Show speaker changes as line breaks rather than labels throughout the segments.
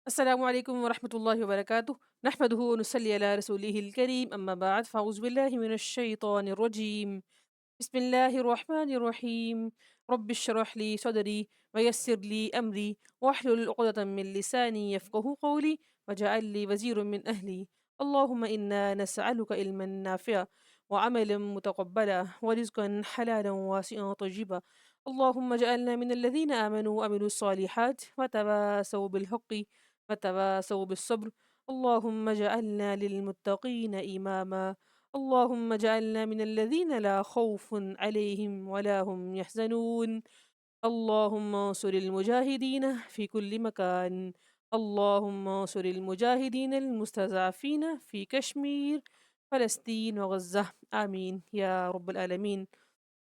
السلام علیکم ورحمۃ اللہ وبرکاتہ نحمده ونصلی علی رسولہ الکریم اما بعد فاعوذ باللہ من الشیطان الرجیم بسم اللہ الرحمن الرحیم رب اشرح لی صدری ویسر لی امری واحلل عقدۃ من لسانی یفقهوا قولی واجعل لی وزیرا من اہلی اللہم انا نسألک علما نافعا وعملا متقبلا ورزقا حلالا واسعا طیبا اللہم اجعلنا من الذین آمنوا وعملوا الصالحات وتواصوا بالحق وتواصوا بالصبر اللهم اجعلنا للمتقين إماما اللهم اجعلنا من الذين لا خوف عليهم ولا هم يحزنون اللهم انصر المجاهدين في كل مكان اللهم انصر المجاهدين المستضعفين في كشمير فلسطين وغزة آمين يا رب العالمين.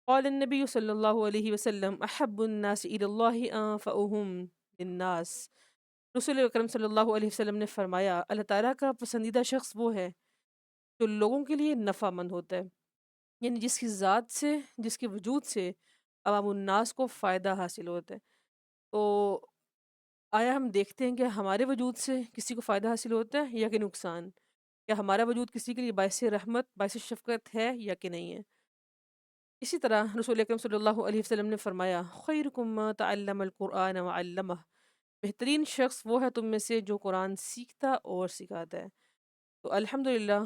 قال النبي صلى الله عليه وسلم أحب الناس إلى الله أنفعهم للناس. رسول اکرم صلی اللہ علیہ وسلم نے فرمایا اللہ تعالیٰ کا پسندیدہ شخص وہ ہے جو لوگوں کے لیے نفع مند ہوتا ہے، یعنی جس کی ذات سے، جس کے وجود سے عوام الناس کو فائدہ حاصل ہوتا ہے. تو آیا ہم دیکھتے ہیں کہ ہمارے وجود سے کسی کو فائدہ حاصل ہوتا ہے یا کہ نقصان؟ یا ہمارا وجود کسی کے لیے باعث رحمت، باعث شفقت ہے یا کہ نہیں ہے؟ اسی طرح رسول اکرم صلی اللہ علیہ وسلم نے فرمایا خیرکم من تعلم القرآن وعلمہ، بہترین شخص وہ ہے تم میں سے جو قرآن سیکھتا اور سکھاتا ہے. تو الحمدللہ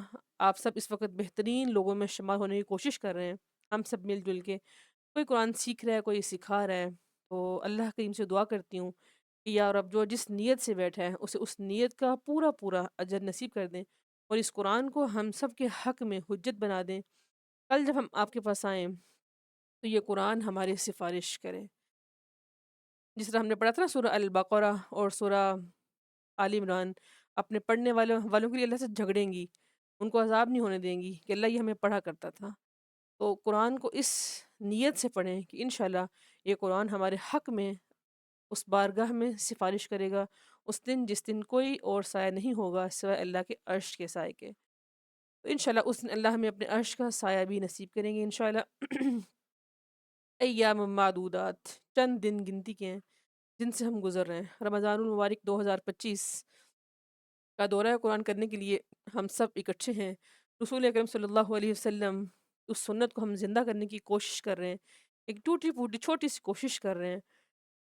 آپ سب اس وقت بہترین لوگوں میں شمار ہونے کی کوشش کر رہے ہیں. ہم سب مل جل کے کوئی قرآن سیکھ رہا ہے، کوئی سکھا رہا ہے. تو اللہ کریم سے دعا کرتی ہوں کہ یا رب جو جس نیت سے بیٹھا ہے اسے اس نیت کا پورا پورا اجر نصیب کر دیں، اور اس قرآن کو ہم سب کے حق میں حجت بنا دیں. کل جب ہم آپ کے پاس آئیں تو یہ قرآن ہماری سفارش کرے. جس طرح ہم نے پڑھا تھا نا سورہ البقرہ اور سورہ آل عمران، اپنے پڑھنے والوں کے لیے اللہ سے جھگڑیں گی، ان کو عذاب نہیں ہونے دیں گی کہ اللہ یہ ہمیں پڑھا کرتا تھا. تو قرآن کو اس نیت سے پڑھیں کہ انشاءاللہ یہ قرآن ہمارے حق میں اس بارگاہ میں سفارش کرے گا اس دن جس دن کوئی اور سایہ نہیں ہوگا سوائے اللہ کے عرش کے سائے کے. تو انشاءاللہ اس دن اللہ ہمیں اپنے عرش کا سایہ بھی نصیب کریں گے انشاءاللہ. ایام معدودات، چند دن گنتی کے ہیں جن سے ہم گزر رہے ہیں. رمضان المبارک 2025 کا دورہ قرآن کرنے کے لیے ہم سب اکٹھے ہیں. رسول اکرم صلی اللہ علیہ وسلم اس سنت کو ہم زندہ کرنے کی کوشش کر رہے ہیں. ایک ٹوٹی پھوٹی چھوٹی سی کوشش کر رہے ہیں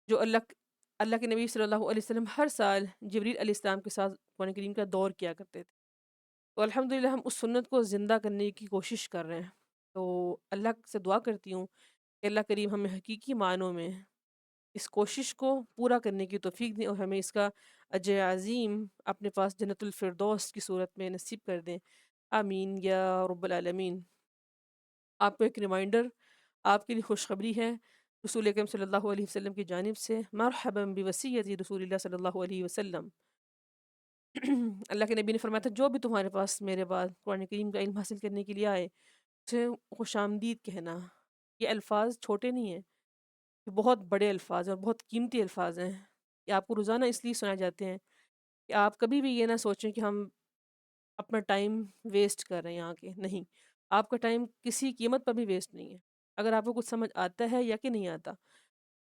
جو اللہ کے نبی صلی اللہ علیہ وسلم ہر سال جبریل علیہ السلام کے ساتھ قرآن کریم کا دور کیا کرتے تھے. تو الحمدللہ ہم اس سنت کو زندہ کرنے کی کوشش کر رہے ہیں. تو اللہ سے دعا کرتی ہوں کہ اللہ کریم ہمیں حقیقی معنوں میں اس کوشش کو پورا کرنے کی توفیق دیں اور ہمیں اس کا اجر عظیم اپنے پاس جنت الفردوس کی صورت میں نصیب کر دیں. آمین یا رب العالمین. آپ کو ایک ریمائنڈر، آپ کے لیے خوشخبری ہے رسول اکرم صلی اللہ علیہ وسلم کی جانب سے. مرحبا بوصیت رسول اللہ صلی اللہ علیہ وسلم. اللہ کے نبی نے فرمایا تھا جو بھی تمہارے پاس میرے بعد قرآن کریم کا علم حاصل کرنے کے لیے آئے اسے خوش آمدید کہنا. یہ الفاظ چھوٹے نہیں ہیں، یہ بہت بڑے الفاظ ہیں اور بہت قیمتی الفاظ ہیں. یہ آپ کو روزانہ اس لیے سنائے جاتے ہیں کہ آپ کبھی بھی یہ نہ سوچیں کہ ہم اپنا ٹائم ویسٹ کر رہے ہیں یہاں کے. نہیں، آپ کا ٹائم کسی قیمت پر بھی ویسٹ نہیں ہے. اگر آپ کو کچھ سمجھ آتا ہے یا کہ نہیں آتا،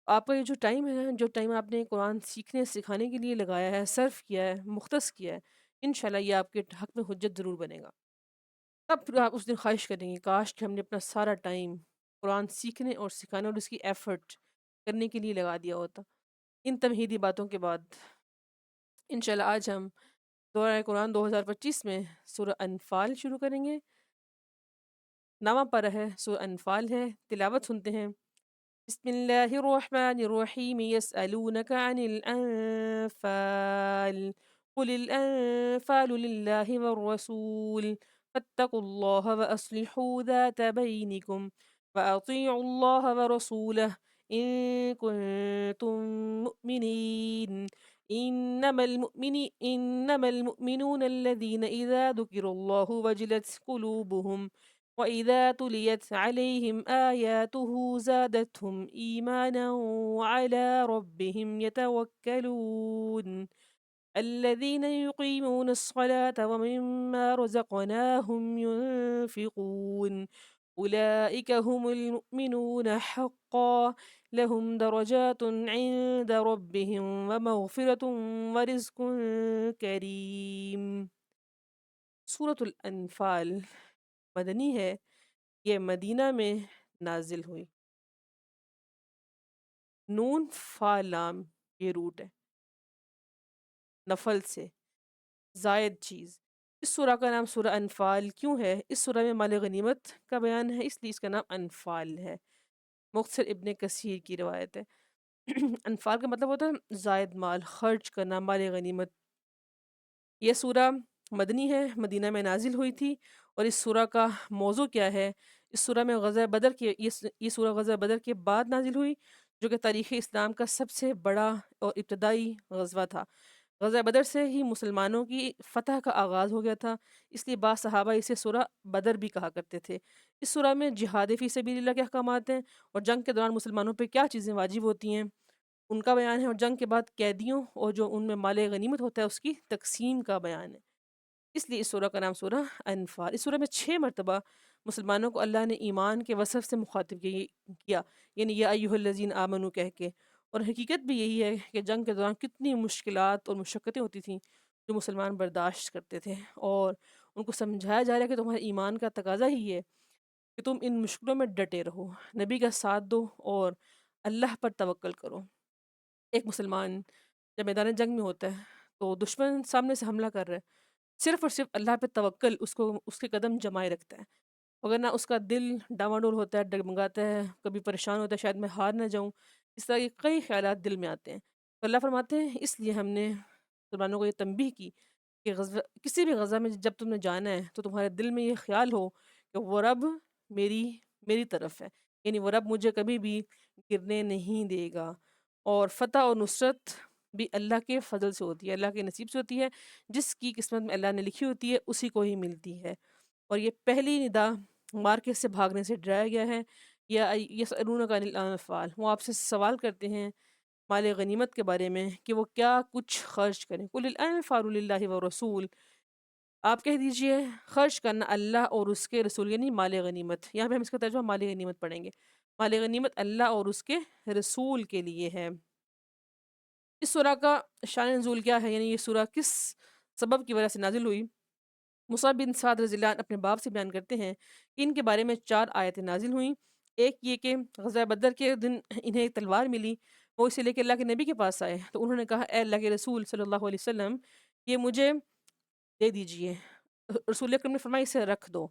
آپ کا یہ جو ٹائم ہے، جو ٹائم آپ نے قرآن سیکھنے سکھانے کے لیے لگایا ہے، صرف کیا ہے، مختص کیا ہے، انشاءاللہ یہ آپ کے حق میں حجت ضرور بنے گا. تب پھر آپ اس دن خواہش کریں گے کاش کہ ہم نے اپنا سارا ٹائم قرآن سیکھنے اور سکھانے اور اس کی ایفرٹ کرنے کے لیے لگا دیا ہوتا. ان تمہیدی باتوں کے بعد انشاءاللہ آج ہم دورہ قرآن 2025 میں سورہ انفال شروع کریں گے. نامہ پڑھا ہے سورہ انفال ہے، تلاوت سنتے ہیں. بسم اللہ الرحمن الرحیم یسألونک عن الانفال قل الانفال للہ والرسول فاتقوا اللہ واصلحوا ذات بینکم واطیعوا اللہ ورسولہ ان کنتم مؤمنین انما المؤمنون الذین اذا ذکر اللہ وجلت قلوبهم وَإِذَا تُلِيَتْ عَلَيْهِمْ آيَاتُهُ زَادَتْهُمْ إِيمَانًا وَعَلَى رَبِّهِمْ يَتَوَكَّلُونَ الَّذِينَ يُقِيمُونَ الصَّلَاةَ وَمِمَّا رَزَقْنَاهُمْ يُنْفِقُونَ أولئك هم المؤمنون حقا لهم درجات عند ربهم ومغفرة ورزق کریم۔ سورة الانفال مدنی ہے، یہ مدینہ میں نازل ہوئی۔ نون فا لام یہ روٹ ہے، نفل سے زائد چیز۔ اس سورہ کا نام سورہ انفال کیوں ہے؟ اس سورہ میں مال غنیمت کا بیان ہے، اس لیے اس کا نام انفال ہے۔ مختصر ابن کثیر کی روایت ہے۔ انفال کا مطلب ہوتا ہے زائد مال، خرچ کرنا، مال غنیمت۔ یہ سورہ مدنی ہے، مدینہ میں نازل ہوئی تھی۔ اور اس سورہ کا موضوع کیا ہے؟ اس سورہ میں غزوہ بدر کے یہ سورہ غزوہ بدر کے بعد نازل ہوئی، جو کہ تاریخ اسلام کا سب سے بڑا اور ابتدائی غزوہ تھا۔ غزوہ بدر سے ہی مسلمانوں کی فتح کا آغاز ہو گیا تھا، اس لیے بعض صحابہ اسے سورہ بدر بھی کہا کرتے تھے۔ اس سورہ میں جہاد فی سبیل اللہ کے احکامات ہیں، اور جنگ کے دوران مسلمانوں پہ کیا چیزیں واجب ہوتی ہیں ان کا بیان ہے، اور جنگ کے بعد قیدیوں اور جو ان میں مال غنیمت ہوتا ہے اس کی تقسیم کا بیان ہے۔ اس لیے اس سورہ کا نام سورہ انفال۔ اس سورہ میں 6 مرتبہ مسلمانوں کو اللہ نے ایمان کے وصف سے مخاطب کیا، یعنی یا ایھا الذین آمنو کہہ کے۔ اور حقیقت بھی یہی ہے کہ جنگ کے دوران کتنی مشکلات اور مشقتیں ہوتی تھیں جو مسلمان برداشت کرتے تھے، اور ان کو سمجھایا جا رہا ہے کہ تمہارے ایمان کا تقاضا ہی ہے کہ تم ان مشکلوں میں ڈٹے رہو، نبی کا ساتھ دو اور اللہ پر توکل کرو۔ ایک مسلمان جب میدان جنگ میں ہوتا ہے تو دشمن سامنے سے حملہ کر رہا ہے، صرف اور صرف اللہ پہ توکل اس کے قدم جمائے رکھتا ہے، وگرنہ اس کا دل ڈاواڈول ہوتا ہے، ڈگمگاتا ہے، کبھی پریشان ہوتا ہے شاید میں ہار نہ جاؤں، اس طرح کے کئی خیالات دل میں آتے ہیں۔ تو اللہ فرماتے ہیں اس لیے ہم نے مسلمانوں کو یہ تنبیہ کی کہ کسی بھی غزہ میں جب تم نے جانا ہے تو تمہارے دل میں یہ خیال ہو کہ وہ رب میری میری طرف ہے، یعنی وہ رب مجھے کبھی بھی گرنے نہیں دے گا۔ اور فتح اور نصرت بھی اللہ کے فضل سے ہوتی ہے، اللہ کے نصیب سے ہوتی ہے، جس کی قسمت میں اللہ نے لکھی ہوتی ہے اسی کو ہی ملتی ہے۔ اور یہ پہلی ندا مارکیٹ سے بھاگنے سے ڈرایا گیا ہے۔ یا یسألونک عن الانفال، وہ آپ سے سوال کرتے ہیں مال غنیمت کے بارے میں کہ وہ کیا کچھ خرچ کریں۔ قل الانفال للہ والرسول، آپ کہہ دیجئے خرچ کرنا اللہ اور اس کے رسول، یعنی مال غنیمت۔ یہاں پہ ہم اس کا ترجمہ مال غنیمت پڑھیں گے۔ مال غنیمت اللہ اور اس کے رسول کے لیے ہے۔ اس سورہ کا شان نزول کیا ہے، یعنی یہ سورہ کس سبب کی وجہ سے نازل ہوئی؟ مصعب بن سعد رضی اللہ عنہ اپنے باپ سے بیان کرتے ہیں کہ ان کے بارے میں 4 آیتیں نازل ہوئیں۔ ایک یہ کہ غزوہ بدر کے دن انہیں ایک تلوار ملی، وہ اسے لے کے اللہ کے نبی کے پاس آئے تو انہوں نے کہا اے اللہ کے رسول صلی اللہ علیہ وسلم، یہ مجھے دے دیجئے۔ رسول اکرم نے فرمایا اسے رکھ دو۔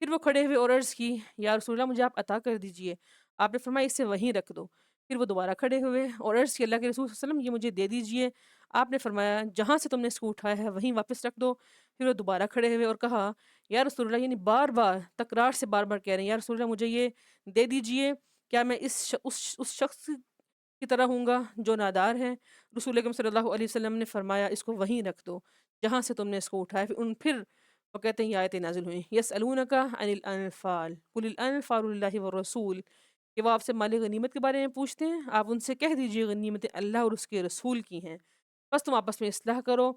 پھر وہ کھڑے ہوئے اور عرض کی یا رسول اللہ مجھے آپ عطا کر دیجئے۔ آپ نے فرمایا اسے وہیں رکھ دو۔ پھر وہ دوبارہ کھڑے ہوئے اور عرض کی اللہ کے رسول صلی اللہ علیہ وسلم یہ مجھے دے دیجئے۔ آپ نے فرمایا جہاں سے تم نے اس کو اٹھایا ہے وہیں واپس رکھ دو۔ پھر وہ دوبارہ کھڑے ہوئے اور کہا یا رسول اللہ، یعنی بار بار تکرار سے بار بار کہہ رہے ہیں یا رسول اللہ مجھے یہ دے دیجئے، کیا میں اس شخص کی طرح ہوں گا جو نادار ہے؟ رسول اکرم صلی اللہ علیہ وسلم نے فرمایا اس کو وہیں رکھ دو جہاں سے تم نے اس کو اٹھایا۔ پھر وہ کہتے ہیں یہ آیتیں نازل ہوئیں یسألونک عن الانفال قل الانفال للہ والرسول، کہ وہ آپ سے مال غنیمت کے بارے میں پوچھتے ہیں، آپ ان سے کہہ دیجئے غنیمتیں اللہ اور اس کے رسول کی ہیں، بس تم آپس میں اصلاح کرو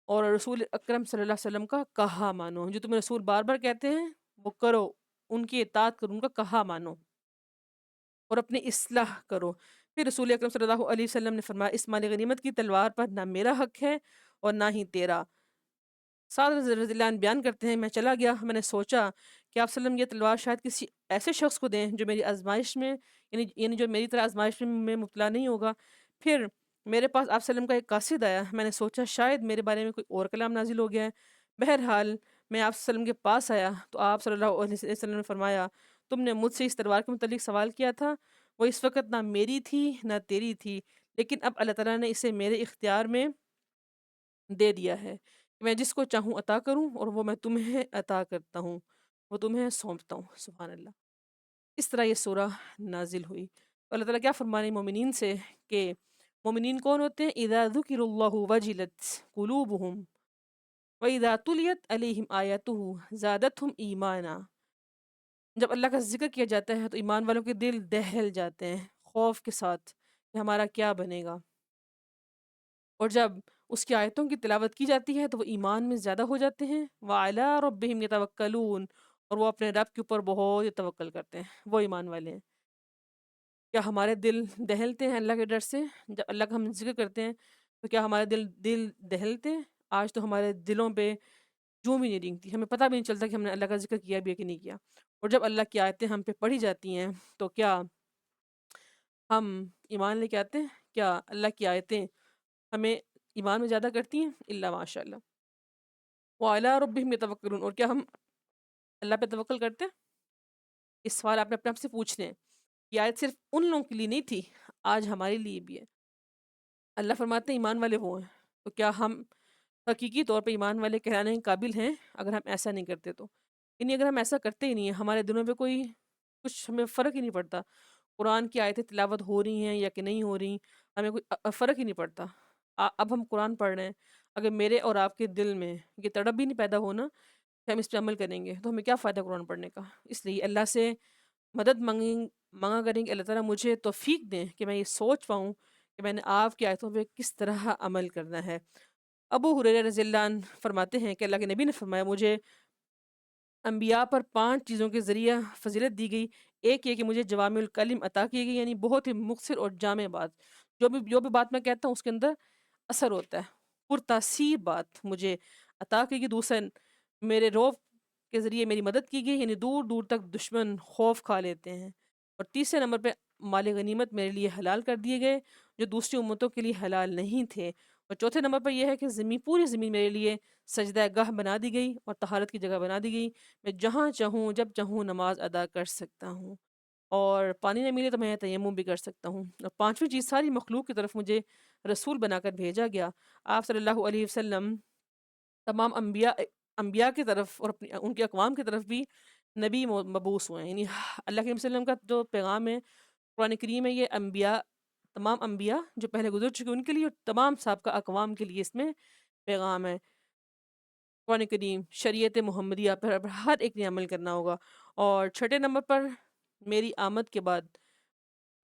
اور رسول اکرم صلی اللہ علیہ وسلم کا کہا مانو۔ جو تمہیں رسول بار بار کہتے ہیں وہ کرو، ان کی اطاعت کرو، ان کا کہا مانو اور اپنی اصلاح کرو۔ پھر رسول اکرم صلی اللہ علیہ وسلم نے فرمایا اس مال غنیمت کی تلوار پر نہ میرا حق ہے اور نہ ہی تیرا۔ سعد رضی اللہ عنہ بیان کرتے ہیں میں چلا گیا، میں نے سوچا کہ آپ وسلم یہ تلوار شاید کسی ایسے شخص کو دیں جو میری آزمائش میں یعنی جو میری طرح آزمائش میں مبتلا نہیں ہوگا۔ پھر میرے پاس آپ وسلم کا ایک قاصد آیا، میں نے سوچا شاید میرے بارے میں کوئی اور کلام نازل ہو گیا ہے۔ بہرحال میں آپ وسلم کے پاس آیا تو آپ صلی اللہ علیہ وسلم نے فرمایا تم نے مجھ سے اس تلوار کے متعلق سوال کیا تھا، وہ اس وقت نہ میری تھی نہ تیری تھی، لیکن اب اللہ تعالیٰ نے اسے میرے اختیار میں دے دیا ہے کہ میں جس کو چاہوں عطا کروں، اور وہ میں تمہیں عطا کرتا ہوں، وہ تمہیں سونپتا ہوں۔ سبحان اللہ۔ اس طرح یہ سورہ نازل ہوئی۔ تو اللہ تعالیٰ کیا فرمانے ہیں مومنین سے کہ مومنین کون ہوتے ہیں؟ اذا ذکر اللہ وجلت قلوبہم واذا تلیت علیہم آیاتہ زادتہم ایمانا، جب اللہ کا ذکر کیا جاتا ہے تو ایمان والوں کے دل دہل جاتے ہیں خوف کے ساتھ کہ ہمارا کیا بنے گا، اور جب اس کی آیتوں کی تلاوت کی جاتی ہے تو وہ ایمان میں زیادہ ہو جاتے ہیں۔ وَعَلَىٰ رَبِّهِمْ يَتَوَكَّلُونَ، اور وہ اپنے رب کے اوپر بہت ہی توکل کرتے ہیں، وہ ایمان والے ہیں۔ کیا ہمارے دل دہلتے ہیں اللہ کے ڈر سے؟ جب اللہ کا ہم ذکر کرتے ہیں تو کیا ہمارے دل دہلتے ہیں؟ آج تو ہمارے دلوں پہ جوں بھی نہیں رینگتی، ہمیں پتہ بھی نہیں چلتا کہ ہم نے اللہ کا ذکر کیا بھی ہے کہ نہیں کیا۔ اور جب اللہ کی آیتیں ہم پہ پڑھی جاتی ہیں تو کیا ہم ایمان لے کے آتے ہیں؟ کیا اللہ کی آیتیں ہمیں ایمان میں زیادہ کرتی ہیں؟ اللہ ماشاء اللہ۔ وَعَلَىٰ رَبِّهِمْ يَتَوَكَّلُونَ، اور کیا ہم اللہ پہ توکل کرتے ہیں؟ اس سوال آپ نے اپنے آپ سے پوچھنے ہیں۔ یہ آیت صرف ان لوگوں کے لیے نہیں تھی، آج ہمارے لیے بھی ہے۔ اللہ فرماتے ہیں ایمان والے وہ ہیں، تو کیا ہم حقیقی طور پہ ایمان والے کہلانے کے قابل ہیں اگر ہم ایسا نہیں کرتے تو؟ یعنی اگر ہم ایسا کرتے ہی نہیں ہیں، ہمارے دلوں پہ کوئی کچھ ہمیں فرق ہی نہیں پڑتا، قرآن کی آیتیں تلاوت ہو رہی ہیں یا کہ نہیں ہو رہی، ہمیں کوئی فرق ہی نہیں پڑتا۔ اب ہم قرآن پڑھ رہے ہیں، اگر میرے اور آپ کے دل میں یہ تڑپ بھی نہیں پیدا ہونا کہ ہم اس پہ عمل کریں گے تو ہمیں کیا فائدہ قرآن پڑھنے کا؟ اس لیے اللہ سے مدد مانگا کریں کہ اللہ تعالیٰ مجھے توفیق دیں کہ میں یہ سوچ پاؤں کہ میں نے آپ کی آیتوں پہ کس طرح عمل کرنا ہے۔ ابو ہریرہ رضی اللہ عنہ فرماتے ہیں کہ اللہ کے نبی نے فرمایا مجھے انبیاء پر 5 چیزوں کے ذریعہ فضیلت دی گئی۔ ایک یہ کہ مجھے جوامع الکلم عطا کی گئی، یعنی بہت ہی مختصر اور جامع بات، جو بھی بات میں کہتا ہوں اس کے اندر اثر ہوتا ہے، پرتاثیر بات مجھے عطا کی گئی۔ دوسرا، میرے روب کے ذریعے میری مدد کی گئی، یعنی دور دور تک دشمن خوف کھا لیتے ہیں۔ اور تیسرے نمبر پہ مال غنیمت میرے لیے حلال کر دیے گئے جو دوسری امتوں کے لیے حلال نہیں تھے۔ اور چوتھے نمبر پر یہ ہے کہ پوری زمین میرے لیے سجدہ گاہ بنا دی گئی اور طہارت کی جگہ بنا دی گئی، میں جہاں چاہوں جب چاہوں نماز ادا کر سکتا ہوں، اور پانی نہ ملے تو میں تیمم بھی کر سکتا ہوں۔ اور پانچویں چیز، ساری مخلوق کی طرف مجھے رسول بنا کر بھیجا گیا۔ آپ صلی اللہ علیہ وسلم تمام انبیاء کی طرف اور ان کے اقوام کی طرف بھی نبی مبعوث ہوئے ہیں، یعنی اللہ کے وسلم کا جو پیغام ہے قرآن کریم ہے، یہ تمام انبیاء جو پہلے گزر چکے ان کے لیے اور تمام سابقہ اقوام کے لیے اس میں پیغام ہے۔ قرآن کریم شریعت محمدیہ پر ہر ایک نے عمل کرنا ہوگا۔ اور چھٹے نمبر پر میری آمد کے بعد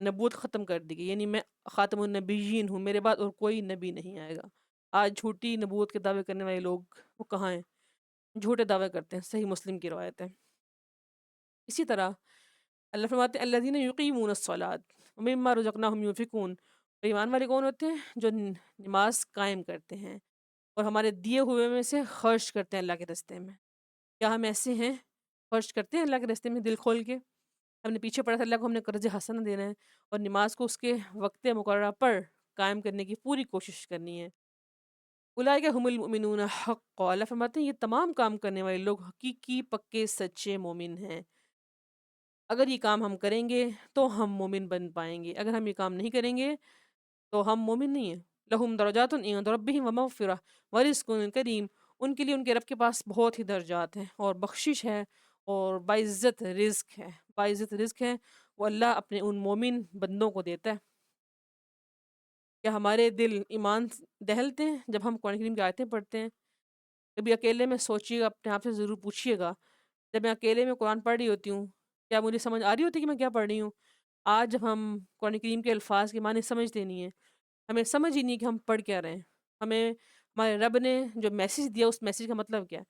نبوت ختم کر دی گئی، یعنی میں خاتم النبیین ہوں، میرے بعد اور کوئی نبی نہیں آئے گا۔ آج جھوٹی نبوت کے دعوے کرنے والے لوگ وہ کہاں ہیں؟ جھوٹے دعوے کرتے ہیں، صحیح مسلم کی روایت ہے۔ اسی طرح اللہ فرماتے ہیں الذین یقیمون الصلاۃ ومما رزقناہم ينفقون، ایمان والے کون ہوتے ہیں؟ جو نماز قائم کرتے ہیں اور ہمارے دیے ہوئے میں سے خرچ کرتے ہیں اللہ کے راستے میں۔ کیا ہم ایسے ہیں؟ خرچ کرتے ہیں اللہ کے راستے میں دل کھول کے؟ ہم نے پیچھے پڑھا تھا اللہ کو ہم نے قرض حسنہ دینا ہے اور نماز کو اس کے وقت مقررہ پر قائم کرنے کی پوری کوشش کرنی ہے۔ اولئک هم المؤمنون حقا، اللہ فرماتے ہیں یہ تمام کام کرنے والے لوگ حقیقی پکے سچے مومن ہیں۔ اگر یہ کام ہم کریں گے تو ہم مومن بن پائیں گے، اگر ہم یہ کام نہیں کریں گے تو ہم مومن نہیں ہیں۔ لہم درجات عند ربہم ومغفرہ ورزق کریم، ان کے لیے ان کے رب کے پاس بہت ہی درجات ہیں اور بخشش ہے اور باعزت رزق ہے، باعزت رزق ہے، وہ اللہ اپنے ان مومن بندوں کو دیتا ہے۔ کیا ہمارے دل ایمان دہلتے ہیں جب ہم قرآن کریم کی آیتیں پڑھتے ہیں؟ کبھی اکیلے میں سوچیے گا، اپنے آپ سے ضرور پوچھیے گا، جب میں اکیلے میں قرآن پڑھ رہی ہوتی ہوں کیا مجھے سمجھ آ رہی ہوتی ہے کہ میں کیا پڑھ رہی ہوں؟ آج جب ہم قرآن کریم کے الفاظ کی معنی سمجھتے نہیں ہیں، ہمیں سمجھ ہی نہیں کہ ہم پڑھ کیا رہے ہیں، ہمیں ہمارے رب نے جو میسیج دیا اس میسیج کا مطلب کیا ہے؟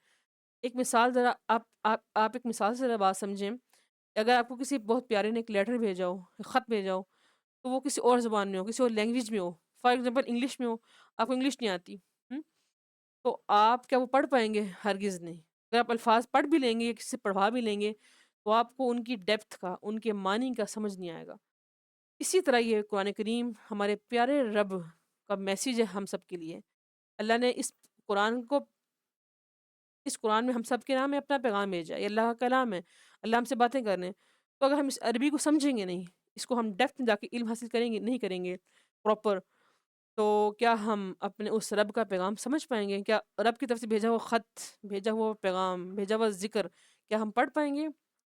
ایک مثال ذرا آپ ایک مثال سے ذرا بات سمجھیں۔ اگر آپ کو کسی بہت پیارے نے ایک لیٹر بھیجا ہو، ایک خط بھیجا ہو، تو وہ کسی اور زبان میں ہو، کسی اور لینگویج میں ہو، فار ایگزامپل انگلش میں ہو، آپ کو انگلش نہیں آتی، تو آپ کیا وہ پڑھ پائیں گے؟ ہرگز نہیں۔ اگر آپ الفاظ پڑھ بھی لیں گے یا کسی سے پڑھوا بھی لیں گے تو آپ کو ان کی ڈیپتھ کا، ان کے معنی کا سمجھ نہیں آئے گا۔ اسی طرح یہ قرآن کریم ہمارے پیارے رب کا میسیج ہے ہم سب کے لیے۔ اللہ نے اس قرآن میں ہم سب کے نام میں اپنا پیغام بھیجا ہے، یہ اللہ کا کلام ہے، اللہ ہم سے باتیں کر رہے ہیں۔ تو اگر ہم اس عربی کو سمجھیں گے نہیں، اس کو ہم ڈیپتھ میں جا کے علم حاصل کریں گے نہیں کریں گے پراپر، تو کیا ہم اپنے اس رب کا پیغام سمجھ پائیں گے؟ کیا رب کی طرف سے بھیجا ہوا خط، بھیجا ہوا پیغام، بھیجا ہوا ذکر کیا ہم پڑھ پائیں گے؟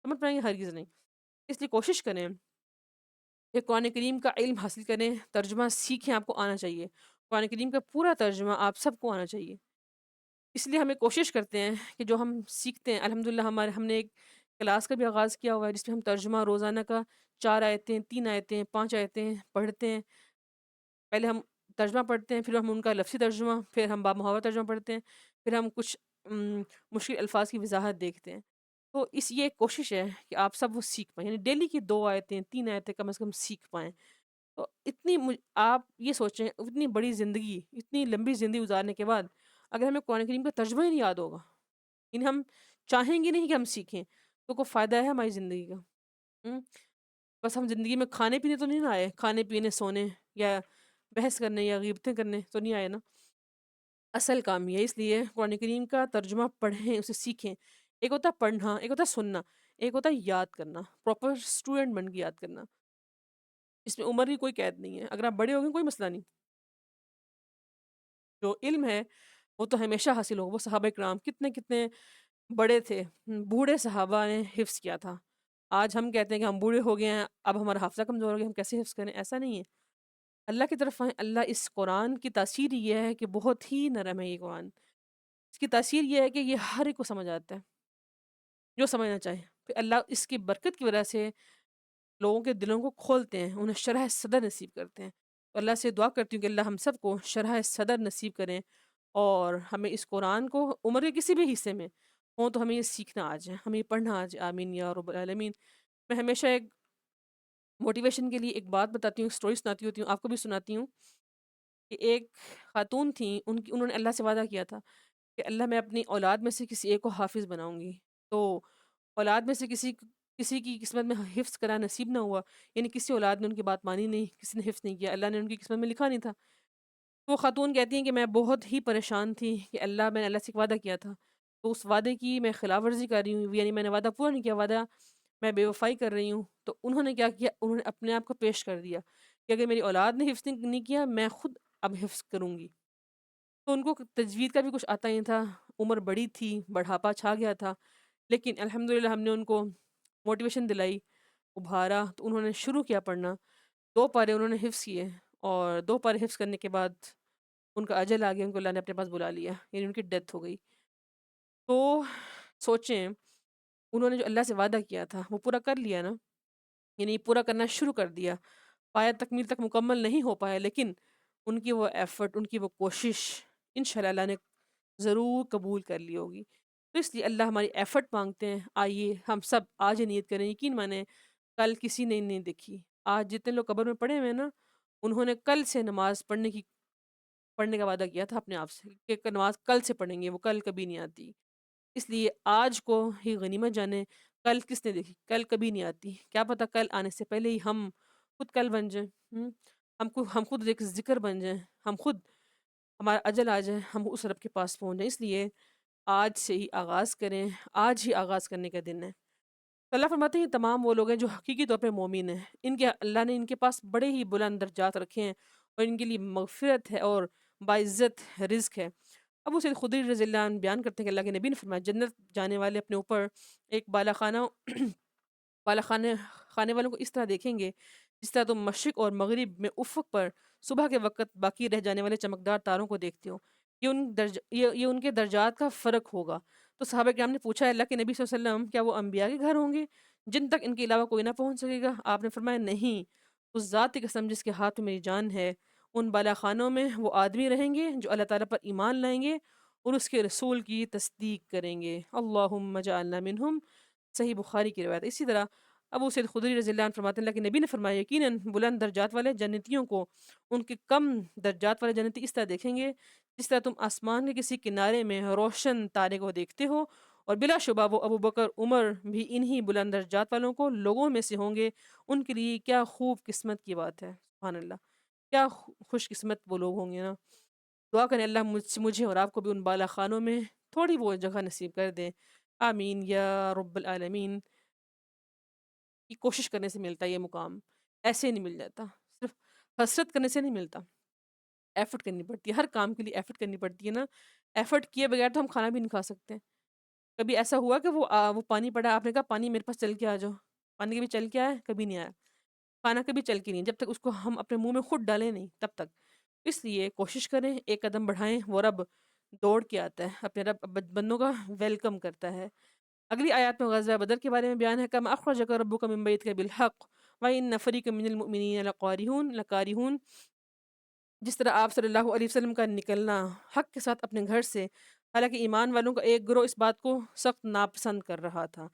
سمجھ پائیں گے؟ ہرگز نہیں۔ اس لیے کوشش کریں کہ قرآن کریم کا علم حاصل کریں، ترجمہ سیکھیں، آپ کو آنا چاہیے۔ قرآن کریم کا پورا ترجمہ آپ سب کو آنا چاہیے۔ اس لیے ہمیں کوشش کرتے ہیں کہ جو ہم سیکھتے ہیں، الحمدللہ ہم نے ایک کلاس کا بھی آغاز کیا ہوا ہے جس میں ہم ترجمہ روزانہ کا 4 آیتیں، 3 آیتیں، 5 آیتیں پڑھتے ہیں۔ پہلے ہم ترجمہ پڑھتے ہیں، پھر ہم ان کا لفظی ترجمہ، پھر ہم باب محاورہ ترجمہ پڑھتے ہیں، پھر ہم کچھ مشکل الفاظ کی وضاحت دیکھتے ہیں۔ تو یہ ایک کوشش ہے کہ آپ سب وہ سیکھ پائیں، یعنی ڈیلی کی 2 آیتیں 3 آیتیں کم از کم سیکھ پائیں۔ تو آپ یہ سوچیں اتنی بڑی زندگی، اتنی لمبی زندگی گزارنے کے بعد اگر ہمیں قرآن کریم کا ترجمہ ہی نہیں یاد ہوگا، یعنی ہم چاہیں گے نہیں کہ ہم سیکھیں، تو کوئی فائدہ ہے ہماری زندگی کا؟ ہوں، بس ہم زندگی میں کھانے پینے تو نہیں نا آئے، کھانے پینے سونے یا بحث کرنے یا غیبتیں کرنے تو نہیں آئے نا۔ اصل کام یہ ہے، اس لیے قرآن کریم کا ترجمہ پڑھیں، اسے سیکھیں۔ ایک ہوتا ہے پڑھنا، ایک ہوتا ہے سننا، ایک ہوتا ہے یاد کرنا، پراپر اسٹوڈنٹ بن کے یاد کرنا۔ اس میں عمر کی کوئی قید نہیں ہے، اگر آپ بڑے ہو گئے کوئی مسئلہ نہیں۔ جو علم ہے وہ تو ہمیشہ حاصل ہوگا۔ وہ صحابہ کرام کتنے کتنے بڑے تھے، بوڑھے صحابہ نے حفظ کیا تھا۔ آج ہم کہتے ہیں کہ ہم بوڑھے ہو گئے ہیں، اب ہمارا حافظہ کمزور ہو گیا، ہم کیسے حفظ کریں؟ ایسا نہیں ہے۔ اللہ کی طرف آئیں، اللہ اس قرآن کی تاثیر یہ ہے کہ بہت ہی نرم ہے یہ قرآن۔ اس کی تاثیر یہ ہے کہ یہ ہر ایک کو سمجھ آتا ہے، جو سمجھنا چاہے۔ پھر اللہ اس کی برکت کی وجہ سے لوگوں کے دلوں کو کھولتے ہیں، انہیں شرح صدر نصیب کرتے ہیں۔ تو اللہ سے دعا کرتی ہوں کہ اللہ ہم سب کو شرح صدر نصیب کریں، اور ہمیں اس قرآن کو عمر کے کسی بھی حصے میں ہوں تو ہمیں یہ سیکھنا آ جائے، ہمیں یہ پڑھنا آ جائے۔ آمین یا رب العالمین۔ میں ہمیشہ ایک موٹیویشن کے لیے ایک بات بتاتی ہوں، ایک اسٹوری سناتی ہوتی ہوں، آپ کو بھی سناتی ہوں کہ ایک خاتون تھیں، انہوں نے اللہ سے وعدہ کیا تھا کہ اللہ میں اپنی اولاد میں سے کسی ایک کو حافظ بناؤں گی۔ تو اولاد میں سے کسی کی قسمت میں حفظ کرنا نصیب نہ ہوا، یعنی کسی اولاد نے ان کی بات مانی نہیں، کسی نے حفظ نہیں کیا، اللہ نے ان کی قسمت میں لکھا نہیں تھا۔ وہ خاتون کہتی ہیں کہ میں بہت ہی پریشان تھی کہ میں نے اللہ سے ایک وعدہ کیا تھا، تو اس وعدے کی میں خلاف ورزی کر رہی ہوں، یعنی میں نے وعدہ پورا نہیں کیا، وعدہ میں بے وفائی کر رہی ہوں۔ تو انہوں نے کیا کیا، انہوں نے اپنے آپ کو پیش کر دیا کہ اگر میری اولاد نے حفظ نہیں کیا، میں خود اب حفظ کروں گی۔ تو ان کو تجوید کا بھی کچھ آتا نہیں تھا، عمر بڑی تھی، بڑھاپا چھا گیا تھا، لیکن الحمدللہ ہم نے ان کو موٹیویشن دلائی، ابھارا، تو انہوں نے شروع کیا پڑھنا۔ 2 پارے انہوں نے حفظ کیے، اور 2 پارے حفظ کرنے کے بعد ان کا اجل آ گیا، ان کو اللہ نے اپنے پاس بلا لیا، یعنی ان کی ڈیتھ ہو گئی۔ تو سوچیں، انہوں نے جو اللہ سے وعدہ کیا تھا وہ پورا کر لیا نا، یعنی پورا کرنا شروع کر دیا۔ پایہ تکمیل تک مکمل نہیں ہو پایا، لیکن ان کی وہ ایفرٹ، ان کی وہ کوشش انشاءاللہ اللہ نے ضرور قبول کر لی ہوگی۔ تو اس لیے اللہ ہماری ایفرٹ مانگتے ہیں۔ آئیے ہم سب آج ہی نیت کریں، یقین مانیں کل کسی نے نہیں دیکھی۔ آج جتنے لوگ قبر میں پڑے ہوئے ہیں نا، انہوں نے کل سے نماز پڑھنے کا وعدہ کیا تھا اپنے آپ سے کہ نماز کل سے پڑھیں گے، وہ کل کبھی نہیں آتی۔ اس لیے آج کو ہی غنیمت جانیں، کل کس نے دیکھی؟ کل کبھی نہیں آتی، کیا پتہ کل آنے سے پہلے ہی ہم خود کل بن جائیں۔ ہم خود ایک ذکر بن جائیں، ہم خود ہمارا اجل آ جائے، ہم اس رب کے پاس پہنچ جائیں۔ اس لیے آج سے ہی آغاز کریں، آج ہی آغاز کرنے کا دن ہے۔ تو اللہ فرماتے ہیں یہ تمام وہ لوگ ہیں جو حقیقی طور پہ مومن ہیں، اللہ نے ان کے پاس بڑے ہی بلند درجات رکھے ہیں، اور ان کے لیے مغفرت ہے اور باعزت رزق ہے۔ ابو سعید خدری رضی اللہ عنہ بیان کرتے ہیں کہ اللہ کے نبی نے فرمایا جنت جانے والے اپنے اوپر ایک بالا خانے والوں کو اس طرح دیکھیں گے جس طرح تم مشرق اور مغرب میں افق پر صبح کے وقت باقی رہ جانے والے چمکدار تاروں کو دیکھتے ہو۔ یہ ان کے درجات کا فرق ہوگا۔ تو صحابہ کرام نے پوچھا اللہ کے نبی صلی اللہ علیہ وسلم کیا وہ انبیاء کے گھر ہوں گے جن تک ان کے علاوہ کوئی نہ پہنچ سکے گا؟ آپ نے فرمایا نہیں، اس ذات کی قسم جس کے ہاتھ میں میری جان ہے، ان بالا خانوں میں وہ آدمی رہیں گے جو اللہ تعالیٰ پر ایمان لائیں گے اور اس کے رسول کی تصدیق کریں گے۔ اللہم جعلنا منہم، صحیح بخاری کی روایت۔ اسی طرح ابو سعید خدری رضی اللہ عنہ فرماتے ہیں اللہ کے نبی نے فرمایا یقیناً بلند درجات والے جنتیوں کو ان کے کم درجات والے جنتی اس طرح دیکھیں گے جس طرح تم آسمان کے کسی کنارے میں روشن تارے کو دیکھتے ہو، اور بلا شبہ وہ ابو بکر عمر بھی انہی بلند درجات والوں کو لوگوں میں سے ہوں گے۔ ان کے لیے کیا خوب قسمت کی بات ہے، سبحان اللہ، کیا خوش قسمت وہ لوگ ہوں گے نا۔ دعا کریں اللہ مجھے اور آپ کو بھی ان بالا خانوں میں تھوڑی وہ جگہ نصیب کر دیں۔ آمین یا رب العالمین۔ کی کوشش کرنے سے ملتا ہے یہ مقام، ایسے نہیں مل جاتا، صرف حسرت کرنے سے نہیں ملتا، ایفرٹ کرنی پڑتی ہے، ہر کام کے لیے ایفرٹ کرنی پڑتی ہے نا۔ ایفرٹ کیے بغیر تو ہم کھانا بھی نہیں کھا سکتے۔ کبھی ایسا ہوا کہ وہ پانی پڑا، آپ نے کہا پانی میرے پاس چل کے آ جاؤ، پانی کبھی چل کے آیا؟ کبھی نہیں آیا۔ کھانا کبھی چل کے نہیں، جب تک اس کو ہم اپنے منہ میں خود ڈالیں نہیں تب تک۔ اس لیے کوشش کریں، ایک قدم بڑھائیں، وہ رب دوڑ کے آتا ہے، اپنے رب بندوں کا ویلکم کرتا ہے۔ اگلی آیات میں غزوہ بدر کے بارے میں بیان ہے، کما اخرجک ربک من بیتک بالحق وان فریقا من المؤمنین لکارہون، جس طرح آپ صلی اللہ علیہ وسلم کا نکلنا حق کے ساتھ اپنے گھر سے، حالانکہ ایمان والوں کا ایک گروہ اس بات کو سخت ناپسند کر رہا تھا۔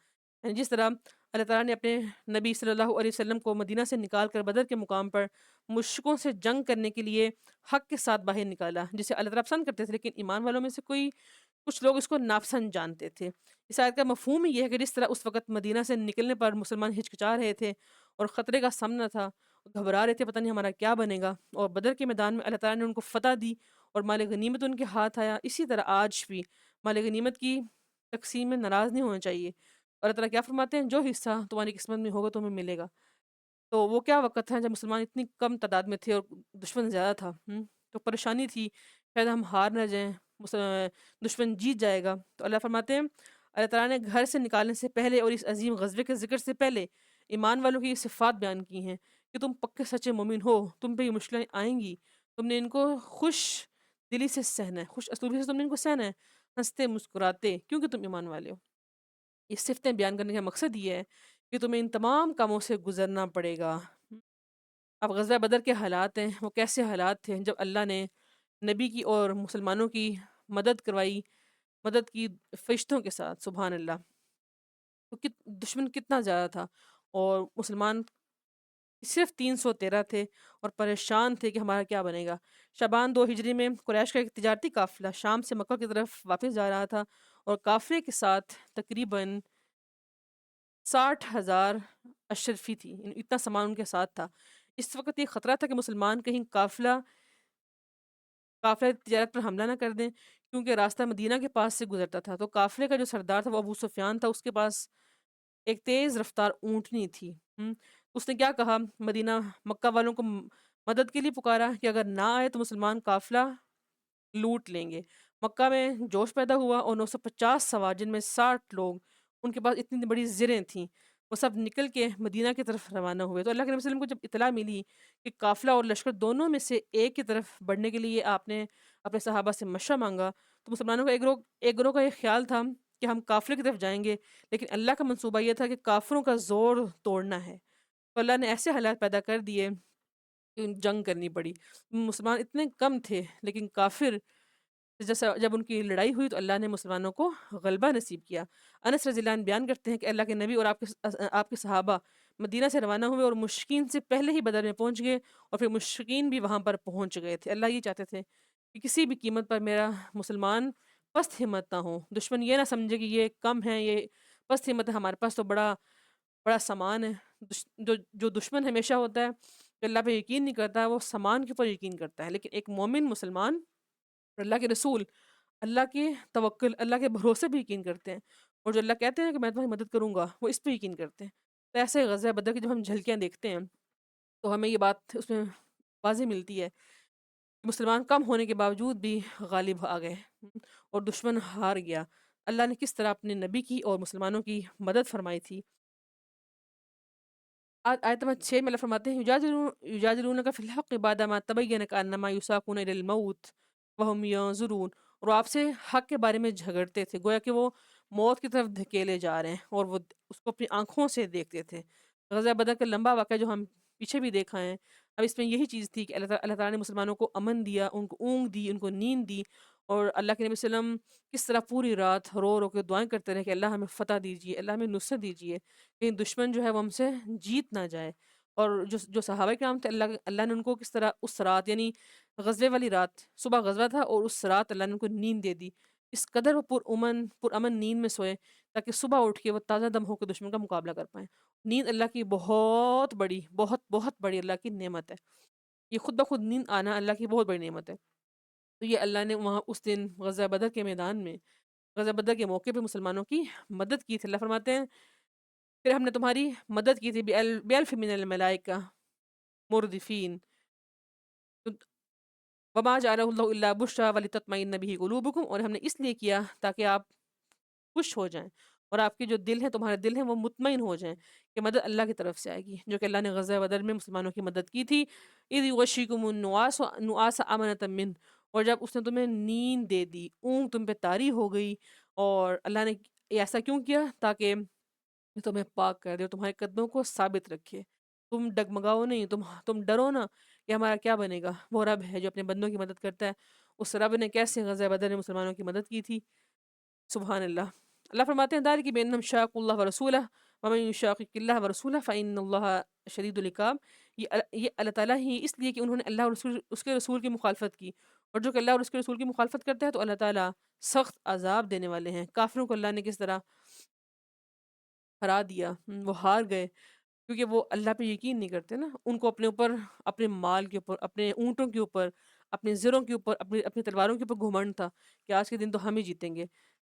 یعنی جس طرح اللہ تعالیٰ نے اپنے نبی صلی اللہ علیہ وسلم کو مدینہ سے نکال کر بدر کے مقام پر مشرکوں سے جنگ کرنے کے لیے حق کے ساتھ باہر نکالا، جسے اللہ تعالیٰ پسند کرتے تھے، لیکن ایمان والوں میں سے کچھ لوگ اس کو ناپسند جانتے تھے۔ اس آیت کا مفہوم ہی یہ ہے کہ جس طرح اس وقت مدینہ سے نکلنے پر مسلمان ہچکچا رہے تھے اور خطرے کا سامنا تھا، گھبرا رہے تھے پتہ نہیں ہمارا کیا بنے گا، اور بدر کے میدان میں اللہ تعالیٰ نے ان کو فتح دی اور مال غنیمت ان کے ہاتھ آیا، اسی طرح آج بھی مال غنیمت کی تقسیم میں ناراض نہیں ہونا چاہیے۔ اور اللہ تعالیٰ کیا فرماتے ہیں، جو حصہ تمہاری قسمت میں ہوگا تمہیں ملے گا۔ تو وہ کیا وقت تھا جب مسلمان اتنی کم تعداد میں تھے اور دشمن زیادہ تھا، تو پریشانی تھی، شاید ہم ہار نہ جائیں، دشمن جیت جائے گا۔ تو اللہ فرماتے ہیں اللہ تعالیٰ نے گھر سے نکالنے سے پہلے اور اس عظیم غزوے کے ذکر سے پہلے ایمان والوں کی یہ صفات بیان کی ہیں کہ تم پکے سچے مومن ہو، تم پہ یہ مشکلیں آئیں گی، تم نے ان کو خوش دلی سے سہنا ہے، خوش اسلوبی سے تم نے ان کو سہنا ہے، ہنستے مسکراتے، کیونکہ تم ایمان والے ہو۔ یہ صفتیں بیان کرنے کا مقصد یہ ہے کہ تمہیں ان تمام کاموں سے گزرنا پڑے گا۔ اب غزوہ بدر کے حالات ہیں، وہ کیسے حالات تھے جب اللہ نے نبی کی اور مسلمانوں کی مدد کروائی، مدد کی فرشتوں کے ساتھ، سبحان اللہ۔ تو دشمن کتنا زیادہ تھا اور مسلمان صرف 313 تھے اور پریشان تھے کہ ہمارا کیا بنے گا۔ شعبان 2 ہجری میں قریش کا ایک تجارتی قافلہ شام سے مکہ کی طرف واپس جا رہا تھا اور قافلے کے ساتھ تقریباً 60,000 اشرفی تھی، یعنی اتنا سامان ان کے ساتھ تھا۔ اس وقت یہ خطرہ تھا کہ مسلمان کہیں قافلہ تجارت پر حملہ نہ کر دیں، کیونکہ راستہ مدینہ کے پاس سے گزرتا تھا۔ تو قافلے کا جو سردار تھا وہ ابو سفیان تھا، اس کے پاس ایک تیز رفتار اونٹنی تھی۔ اس نے کیا کہا، مدینہ مکہ والوں کو مدد کے لیے پکارا کہ اگر نہ آئے تو مسلمان قافلہ لوٹ لیں گے۔ مکہ میں جوش پیدا ہوا اور 950 سوار جن میں 60 لوگ، ان کے پاس اتنی بڑی زریں تھیں، وہ سب نکل کے مدینہ کی طرف روانہ ہوئے۔ تو اللہ کے نبی صلی اللہ علیہ وسلم کو جب اطلاع ملی کہ قافلہ اور لشکر دونوں میں سے ایک کی طرف بڑھنے کے لیے آپ نے اپنے صحابہ سے مشورہ مانگا، تو مسلمانوں کا ایک گروہ کا یہ خیال تھا کہ ہم قافلے کی طرف جائیں گے، لیکن اللہ کا منصوبہ یہ تھا کہ کافروں کا زور توڑنا ہے۔ تو اللہ نے ایسے حالات پیدا کر دیے کہ جنگ کرنی پڑی۔ مسلمان اتنے کم تھے لیکن کافر جیسا جب ان کی لڑائی ہوئی تو اللہ نے مسلمانوں کو غلبہ نصیب کیا۔ انس رضی اللہ عنہ بیان کرتے ہیں کہ اللہ کے نبی اور آپ کے صحابہ مدینہ سے روانہ ہوئے اور مشرکین سے پہلے ہی بدر میں پہنچ گئے، اور پھر مشرکین بھی وہاں پر پہنچ گئے تھے۔ اللہ یہ چاہتے تھے کہ کسی بھی قیمت پر میرا مسلمان پست ہمت نہ ہو، دشمن یہ نہ سمجھے کہ یہ کم ہے، یہ پست ہمت ہے، ہمارے پاس تو بڑا بڑا سامان ہے۔ جو دشمن ہمیشہ ہوتا ہے، جو اللہ پہ یقین نہیں کرتا ہے، وہ سامان کے اوپر یقین کرتا ہے، لیکن ایک مومن مسلمان اور اللہ کے رسول اللہ کے توکل، اللہ کے بھروسے بھی یقین کرتے ہیں، اور جو اللہ کہتے ہیں کہ میں تمہاری مدد کروں گا، وہ اس پہ یقین کرتے ہیں۔ تو ایسے غزوہ بدر کی جب ہم جھلکیاں دیکھتے ہیں تو ہمیں یہ بات اس میں واضح ملتی ہے کہ مسلمان کم ہونے کے باوجود بھی غالب آ گئے اور دشمن ہار گیا۔ اللہ نے کس طرح اپنے نبی کی اور مسلمانوں کی مدد فرمائی تھی۔ آیت نمبر 6 میں اللہ فرماتے ہیں یجادلونک فی الحق بعد ما تبین کانما یساقون الی الموت وهم ینظرون، اور آپ سے حق کے بارے میں جھگڑتے تھے گویا کہ وہ موت کی طرف دھکیلے جا رہے ہیں، اور وہ اس کو اپنی آنکھوں سے دیکھتے تھے۔ غزوہ بدر کا لمبا واقعہ جو ہم پیچھے بھی دیکھا ہے، اب اس میں یہی چیز تھی کہ اللہ تعالیٰ نے مسلمانوں کو امن دیا، ان کو اونگ دی، ان کو نیند دی، اور اللہ کے نبی صلی اللہ علیہ وسلم کس طرح پوری رات رو رو کے دعائیں کرتے رہے کہ اللہ ہمیں فتح دیجیے، اللہ ہمیں نصرت دیجیے، کہیں دشمن جو ہے وہ ہم سے جیت نہ جائے۔ اور جو صحابہ کرام تھے، اللہ نے ان کو کس طرح اس رات، یعنی غزوے والی رات، صبح غزوہ تھا اور اس رات اللہ نے ان کو نیند دے دی، اس قدر وہ پرامن نیند میں سوئے تاکہ صبح اٹھ کے وہ تازہ دم ہو کے دشمن کا مقابلہ کر پائیں۔ نیند اللہ کی بہت بڑی، بہت بہت بڑی اللہ کی نعمت ہے۔ یہ خود بخود نیند آنا اللہ کی بہت بڑی نعمت ہے۔ تو یہ اللہ نے وہاں اس دن غزوہ بدر کے میدان میں، غزوہ بدر کے موقع پہ مسلمانوں کی مدد کی تھی۔ اللہ فرماتے ہیں پھر ہم نے تمہاری مدد کی تھی بِأَلْفٍ مِّنَ الْمَلَائِکَةِ مُرْدِفِينَ وَمَا جَعَلَهُ اللَّهُ إِلَّا بُشْرَىٰ وَلِتَطْمَئِنَّ بِهِ قُلُوبُكُمْ، اور ہم نے اس لیے کیا تاکہ آپ خوش ہو جائیں اور آپ کے جو دل ہیں، تمہارے دل ہیں، وہ مطمئن ہو جائیں کہ مدد اللہ کی طرف سے آئے گی، جو کہ اللہ نے غزوہ بدر میں مسلمانوں کی مدد کی تھی۔ اِذْ يُغَشِّيكُمُ النُّعَاسُ أَمَنَةً مِّنْهُ، اور جب اس نے تمہیں نیند دے دی، اونگ تم پہ طاری ہو گئی، اور اللہ نے ایسا کیوں کیا؟ تاکہ تمہیں پاک کر دے اور تمہارے قدموں کو ثابت رکھے، تم ڈگمگاؤ نہیں، تم ڈرو نا کہ ہمارا کیا بنے گا۔ وہ رب ہے جو اپنے بندوں کی مدد کرتا ہے۔ اس رب نے کیسے غزوہ بدر میں مسلمانوں کی مدد کی تھی، سبحان اللہ۔ اللہ فرماتے ہیں ذالک بأنہم شاقوا اللہ ورسولہ ومن یشاقق اللہ ورسولہ فإن اللہ شدید العقاب۔ یہ اللہ تعالیٰ ہی اس لیے کہ انہوں نے اللہ اور اس کے رسول کی مخالفت کی، اور جو کہ اللہ اور اس کے رسول کی مخالفت کرتا ہے تو اللہ تعالیٰ سخت عذاب دینے والے ہیں۔ کافروں کو اللہ نے کس طرح ہرا دیا، وہ ہار گئے کیونکہ وہ اللہ پہ یقین نہیں کرتے نا۔ ان کو اپنے اوپر، اپنے مال کے اوپر، اپنے اونٹوں کے اوپر، اپنے زروں کے اوپر، اپنی تلواروں کے اوپر گھمنڈ تھا کہ آج کے دن تو ہم ہی جیتیں گے۔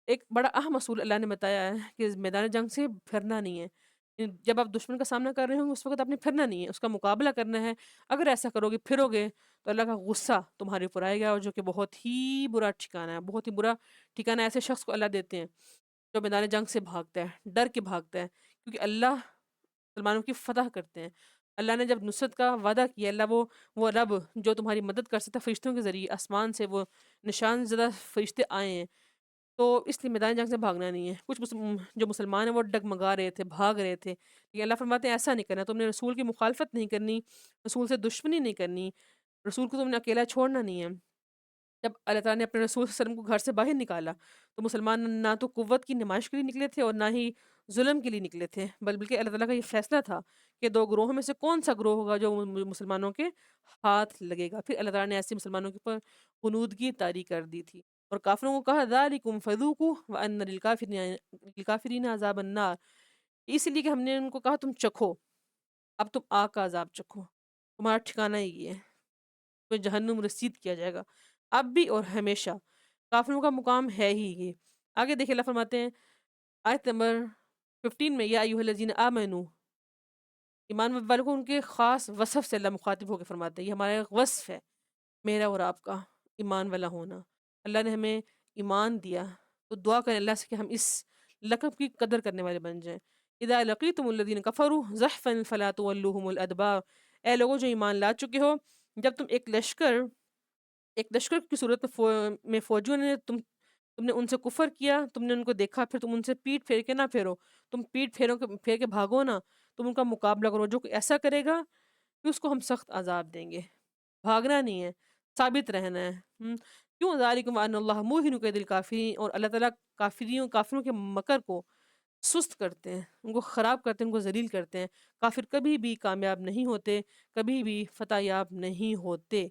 ایک بڑا اہم اصول اللہ نے بتایا ہے کہ میدان جنگ سے پھرنا نہیں ہے۔ جب آپ دشمن کا سامنا کر رہے ہوں اس وقت آپ نے پھرنا نہیں ہے، اس کا مقابلہ کرنا ہے۔ اگر ایسا کرو گے، پھرو گے، تو اللہ کا غصہ تمہارے اوپر آئے گا، اور جو کہ بہت ہی برا ٹھکانہ ہے، بہت ہی برا ٹھکانہ ایسے شخص کو اللہ دیتے ہیں جو میدان جنگ سے بھاگتا ہے، ڈر کے بھاگتا ہے، کیونکہ اللہ مسلمانوں کی فتح کرتے ہیں۔ اللہ نے جب نصرت کا وعدہ کیا، اللہ وہ رب جو تمہاری مدد کر سکتا ہے فرشتوں کے ذریعے، آسمان سے وہ نشان زدہ فرشتے آئے ہیں، تو اس لیے میدان جنگ سے بھاگنا نہیں ہے۔ کچھ جو مسلمان ہیں وہ ڈگمگا رہے تھے، بھاگ رہے تھے، لیکن اللہ فرماتے ہیں ایسا نہیں کرنا، تم نے رسول کی مخالفت نہیں کرنی، رسول سے دشمنی نہیں کرنی، رسول کو تم نے اکیلا چھوڑنا نہیں ہے۔ جب اللہ تعالیٰ نے اپنے رسول صلی اللہ علیہ وسلم کو گھر سے باہر نکالا تو مسلمان نہ تو قوت کی نمائش کے لیے نکلے تھے اور نہ ہی ظلم کے لیے نکلے تھے، بلکہ اللہ تعالیٰ کا یہ فیصلہ تھا کہ دو گروہوں میں سے کون سا گروہ ہوگا جو مسلمانوں کے ہاتھ لگے گا۔ پھر اللہ تعالیٰ نے ایسے مسلمانوں کے اوپر غنودگی طاری کر دی تھی، اور کافروں کو کہا ذالکم فذوقوا وان للکافرین عذاب النار، اس لیے کہ ہم نے ان کو کہا تم چکھو، اب تم آگ کا عذاب چکھو، تمہارا ٹھکانہ ہی ہے، تمہیں جہنم رسید کیا جائے گا اب بھی اور ہمیشہ۔ کافروں کا مقام ہے ہی یہ۔ آگے دیکھیں اللہ فرماتے ہیں آیت نمبر 15 میں، یا ایھا الذین آمنو، ایمان والوں کو ان کے خاص وصف سے اللہ مخاطب ہو کے فرماتے ہیں، یہ ہمارا ایک وصف ہے، میرا اور آپ کا ایمان والا ہونا۔ اللہ نے ہمیں ایمان دیا تو دعا کریں اللہ سے کہ ہم اس لقب کی قدر کرنے والے بن جائیں۔ اذا لقیتم الذین کفروا زحفا فلا تولوہم الادبار، اے لوگوں جو ایمان لا چکے ہو، جب تم ایک لشکر کی صورت میں فوجیوں نے تم نے ان سے کفر کیا، تم نے ان کو دیکھا، پھر تم ان سے پیٹ پھیر کے نہ پھیرو، تم پیٹ پھیر کے بھاگو نا، تم ان کا مقابلہ کرو، جو کہ ایسا کرے گا کہ اس کو ہم سخت عذاب دیں گے۔ بھاگنا نہیں ہے، ثابت رہنا ہے۔ کیوں؟ ذالکم وان اللہ موہن کید الکافرین، اور اللہ تعالیٰ کافروں کے مکر کو سست کرتے ہیں، ان کو خراب کرتے ہیں، ان کو ذلیل کرتے ہیں۔ کافر کبھی بھی کامیاب نہیں ہوتے، کبھی بھی فتح یاب نہیں ہوتے۔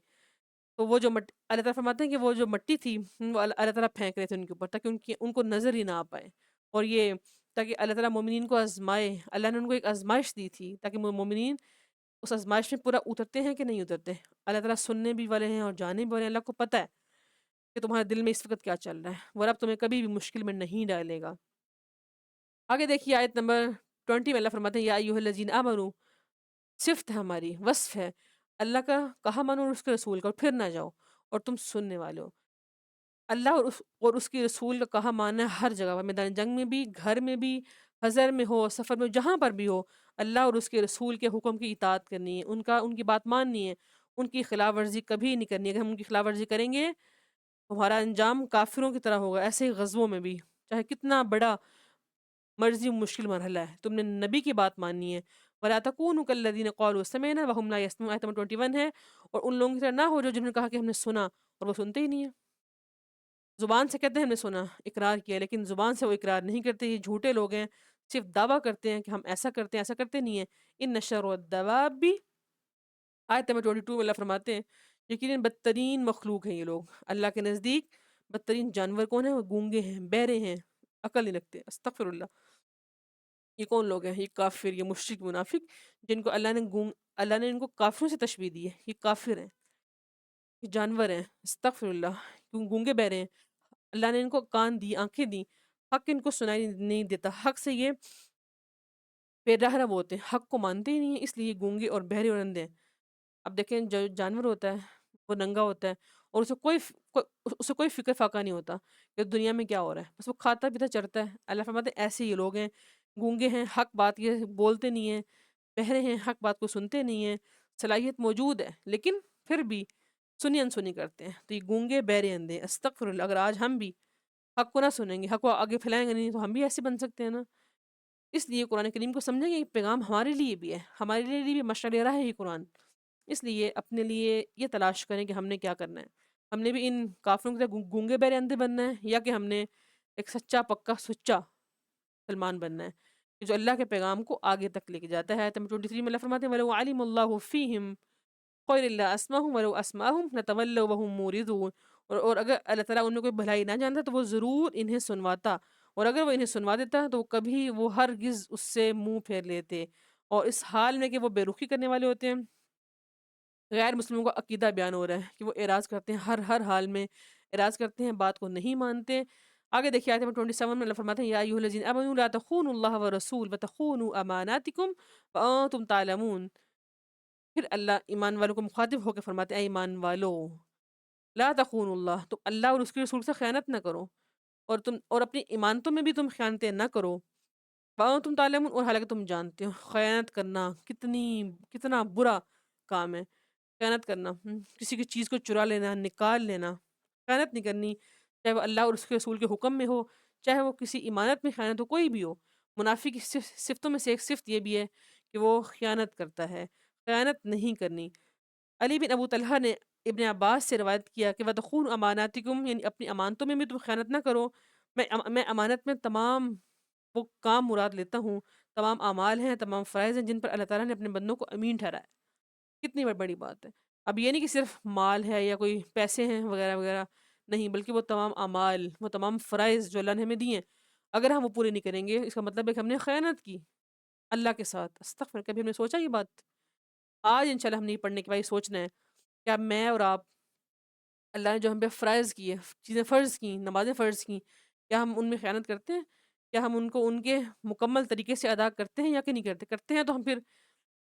تو وہ جو اللہ تعالیٰ فرماتے ہیں کہ وہ جو مٹی تھی وہ اللہ تعالیٰ پھینک رہے تھے ان کے اوپر تاکہ ان کو نظر ہی نہ آ پائے، اور یہ تاکہ اللہ تعالیٰ مومنین کو آزمائے۔ اللہ نے ان کو ایک آزمائش دی تھی تاکہ مومنین اس آزمائش میں پورا اترتے ہیں کہ نہیں اترتے۔ اللہ تعالیٰ سننے بھی والے ہیں اور جانے بھی والے ہیں، اللہ کو پتہ ہے کہ تمہارے دل میں اس وقت کیا چل رہا ہے، وہ رب تمہیں کبھی بھی مشکل میں نہیں ڈالے گا۔ آگے دیکھیے آیت نمبر 20 میں اللہ فرماتے ہیں یا ایھا الذین آمنو، صفت ہے ہماری، وصف ہے، اللہ کا کہا مانو اور اس کے رسول کا، اور پھر نہ جاؤ اور تم سننے والے ہو۔ اللہ اور اس کی رسول کا کہا ماننا ہے ہر جگہ پر، میدان جنگ میں بھی، گھر میں بھی، حضر میں ہو، سفر میں، جہاں پر بھی ہو، اللہ اور اس کے رسول کے حکم کی اطاعت کرنی ہے، ان کی بات ماننی ہے، ان کی خلاف ورزی کبھی نہیں کرنی ہے۔ اگر ہم ان کی خلاف ورزی کریں گے تمہارا انجام کافروں کی طرح ہوگا۔ ایسے ہی غزووں میں بھی، چاہے کتنا بڑا مرضی مشکل مرحلہ ہے، تم نے نبی کی بات ماننی ہے۔ وَلَا تَكُونُوا كَالَّذِينَ قَالُوا سَمِعْنَا وَهُمْ لَا يَسْمَعُونَ، آیت نمبر 21 ہے، اور ان لوگوں کی طرح نہ ہو جو جنہوں نے کہا کہ ہم نے سنا اور وہ سنتے ہی نہیں ہیں۔ زبان سے کہتے ہیں ہم نے سنا، اقرار کیا، لیکن زبان سے وہ اقرار نہیں کرتے، یہ جھوٹے لوگ ہیں، صرف دعویٰ کرتے ہیں کہ ہم ایسا کرتے ہیں، ایسا کرتے نہیں ہیں۔ ان شر الدواب، آیت نمبر 22 میں اللہ فرماتے ہیں یقیناً بدترین مخلوق ہیں یہ لوگ اللہ کے نزدیک۔ بدترین جانور کون ہیں؟ وہ گونگے ہیں، بہرے ہیں، عقل نہیں رکھتے۔ استغفر اللہ۔ یہ کون لوگ ہیں؟ یہ کافر، یہ مشرک، منافق، جن کو اللہ نے ان کو کافروں سے تشبیہ دی ہے۔ یہ کافر ہیں، یہ جانور ہیں، استغفر اللہ، کیوں گونگے بہرے ہیں۔ اللہ نے ان کو کان دی، آنکھیں دی، حق ان کو سنائی نہیں دیتا، حق سے یہ بے راہ رب ہوتے ہیں، حق کو مانتے ہی نہیں ہیں، اس لیے یہ گونگے اور بہرے اور اندھے ہیں۔ اب دیکھیں جو جانور ہوتا ہے وہ ننگا ہوتا ہے، اور اسے کوئی فکر فاقہ نہیں ہوتا کہ دنیا میں کیا ہو رہا ہے، بس وہ کھاتا پیتا چرتا ہے۔ اللہ فرماتے ہیں ایسے یہ لوگ ہیں، گونگے ہیں، حق بات یہ بولتے نہیں ہیں، بہرے ہیں، حق بات کو سنتے نہیں ہیں، صلاحیت موجود ہے لیکن پھر بھی سنی انسنی کرتے ہیں، تو یہ گونگے بہرے اندھے ہیں۔ استغفر اللہ۔ اگر آج ہم بھی حق کو نہ سنیں گے، حق کو آگے پھیلائیں گے نہیں، تو ہم بھی ایسے بن سکتے ہیں نا۔ اس لیے قرآن کریم کو سمجھیں گے، یہ پیغام ہمارے لیے بھی ہے، ہمارے لیے بھی مشعل راہ ہے یہ قرآن۔ اس لیے اپنے لیے یہ تلاش کریں کہ ہم نے کیا کرنا ہے۔ ہم نے بھی ان کافروں کی طرح گونگے بہرے اندھے بننا ہے، یا کہ ہم نے ایک سچا پکا سچا مسلمان بننا ہے کہ جو اللہ کے پیغام کو آگے تک لے کے جاتا ہے۔ آیت نمبر 23 میں اللہ فرماتے ہیں وَلَوْ عَلِمَ اللَّهُ فِيهِمْ خَيْرًا لَّأَسْمَعَهُمْ وَلَوْ أَسْمَعَهُمْ لَتَوَلَّوْا وَهُمْ مُعْرِضُونَ، اور اگر اللہ تعالیٰ ان میں کوئی بھلائی نہ جانتا تو وہ ضرور انہیں سنواتا، اور اگر وہ انہیں سنوا دیتا تو کبھی وہ ہرگز اس سے منہ پھیر لیتے، اور اس حال میں کہ وہ بے رخی کرنے والے ہوتے ہیں۔ غیر مسلموں کا عقیدہ بیان ہو رہا ہے کہ وہ اعراض کرتے ہیں، ہر حال میں اعراض کرتے ہیں، بات کو نہیں مانتے۔ آگے دیکھیے آیت نمبر 27 میں اللہ فرماتے ہیں یا ایھا الذین آمنوا لا تخونوا اللہ ورسول وتخونوا اماناتکم وانتم تعلمون۔ پھر اللہ ایمان والوں کو مخاطب ہو کے فرماتے ہیں اے ایمان والو، لا تخونوا اللہ، تم اللہ اور اس کے رسول سے خیانت نہ کرو، اور اپنی ایمانتوں میں بھی تم خیانتیں نہ کرو، وانتم تعلمون، اور حالانکہ تم جانتے ہو خیانت کرنا کتنا برا کام ہے۔ خیانت کرنا، کسی کی چیز کو چرا لینا، نکال لینا، خیانت نہیں کرنی، چاہے وہ اللہ اور اس کے رسول کے حکم میں ہو، چاہے وہ کسی امانت میں خیانت ہو، کوئی بھی ہو۔ منافق کی صفتوں میں سے ایک صفت یہ بھی ہے کہ وہ خیانت کرتا ہے، خیانت نہیں کرنی۔ علی بن ابو طلحہ نے ابن عباس سے روایت کیا کہ وَتَخُونُ أَمَانَاتِكُمْ، یعنی اپنی امانتوں میں بھی تم خیانت نہ کرو۔ میں امانت میں تمام وہ کام مراد لیتا ہوں، تمام اعمال ہیں، تمام فرائض ہیں جن پر اللہ تعالیٰ نے اپنے بندوں کو امین ٹھہرایا۔ کتنی بڑی بات ہے۔ اب یہ نہیں کہ صرف مال ہے یا کوئی پیسے ہیں وغیرہ وغیرہ، نہیں، بلکہ وہ تمام اعمال، وہ تمام فرائض جو اللہ نے ہمیں دیے ہیں، اگر ہم وہ پورے نہیں کریں گے اس کا مطلب ہے کہ ہم نے خیانت کی اللہ کے ساتھ۔ استغفر، کبھی ہم نے سوچا یہ بات؟ آج انشاءاللہ ہم نہیں پڑھنے کے بعد یہ سوچنا ہے کہ اب میں اور آپ، اللہ نے جو ہم پہ فرائض کیے، چیزیں فرض کی، نمازیں فرض کی، کیا ہم ان میں خیانت کرتے ہیں؟ کیا ہم ان کو ان کے مکمل طریقے سے ادا کرتے ہیں یا کہ نہیں کرتے؟ کرتے ہیں تو ہم پھر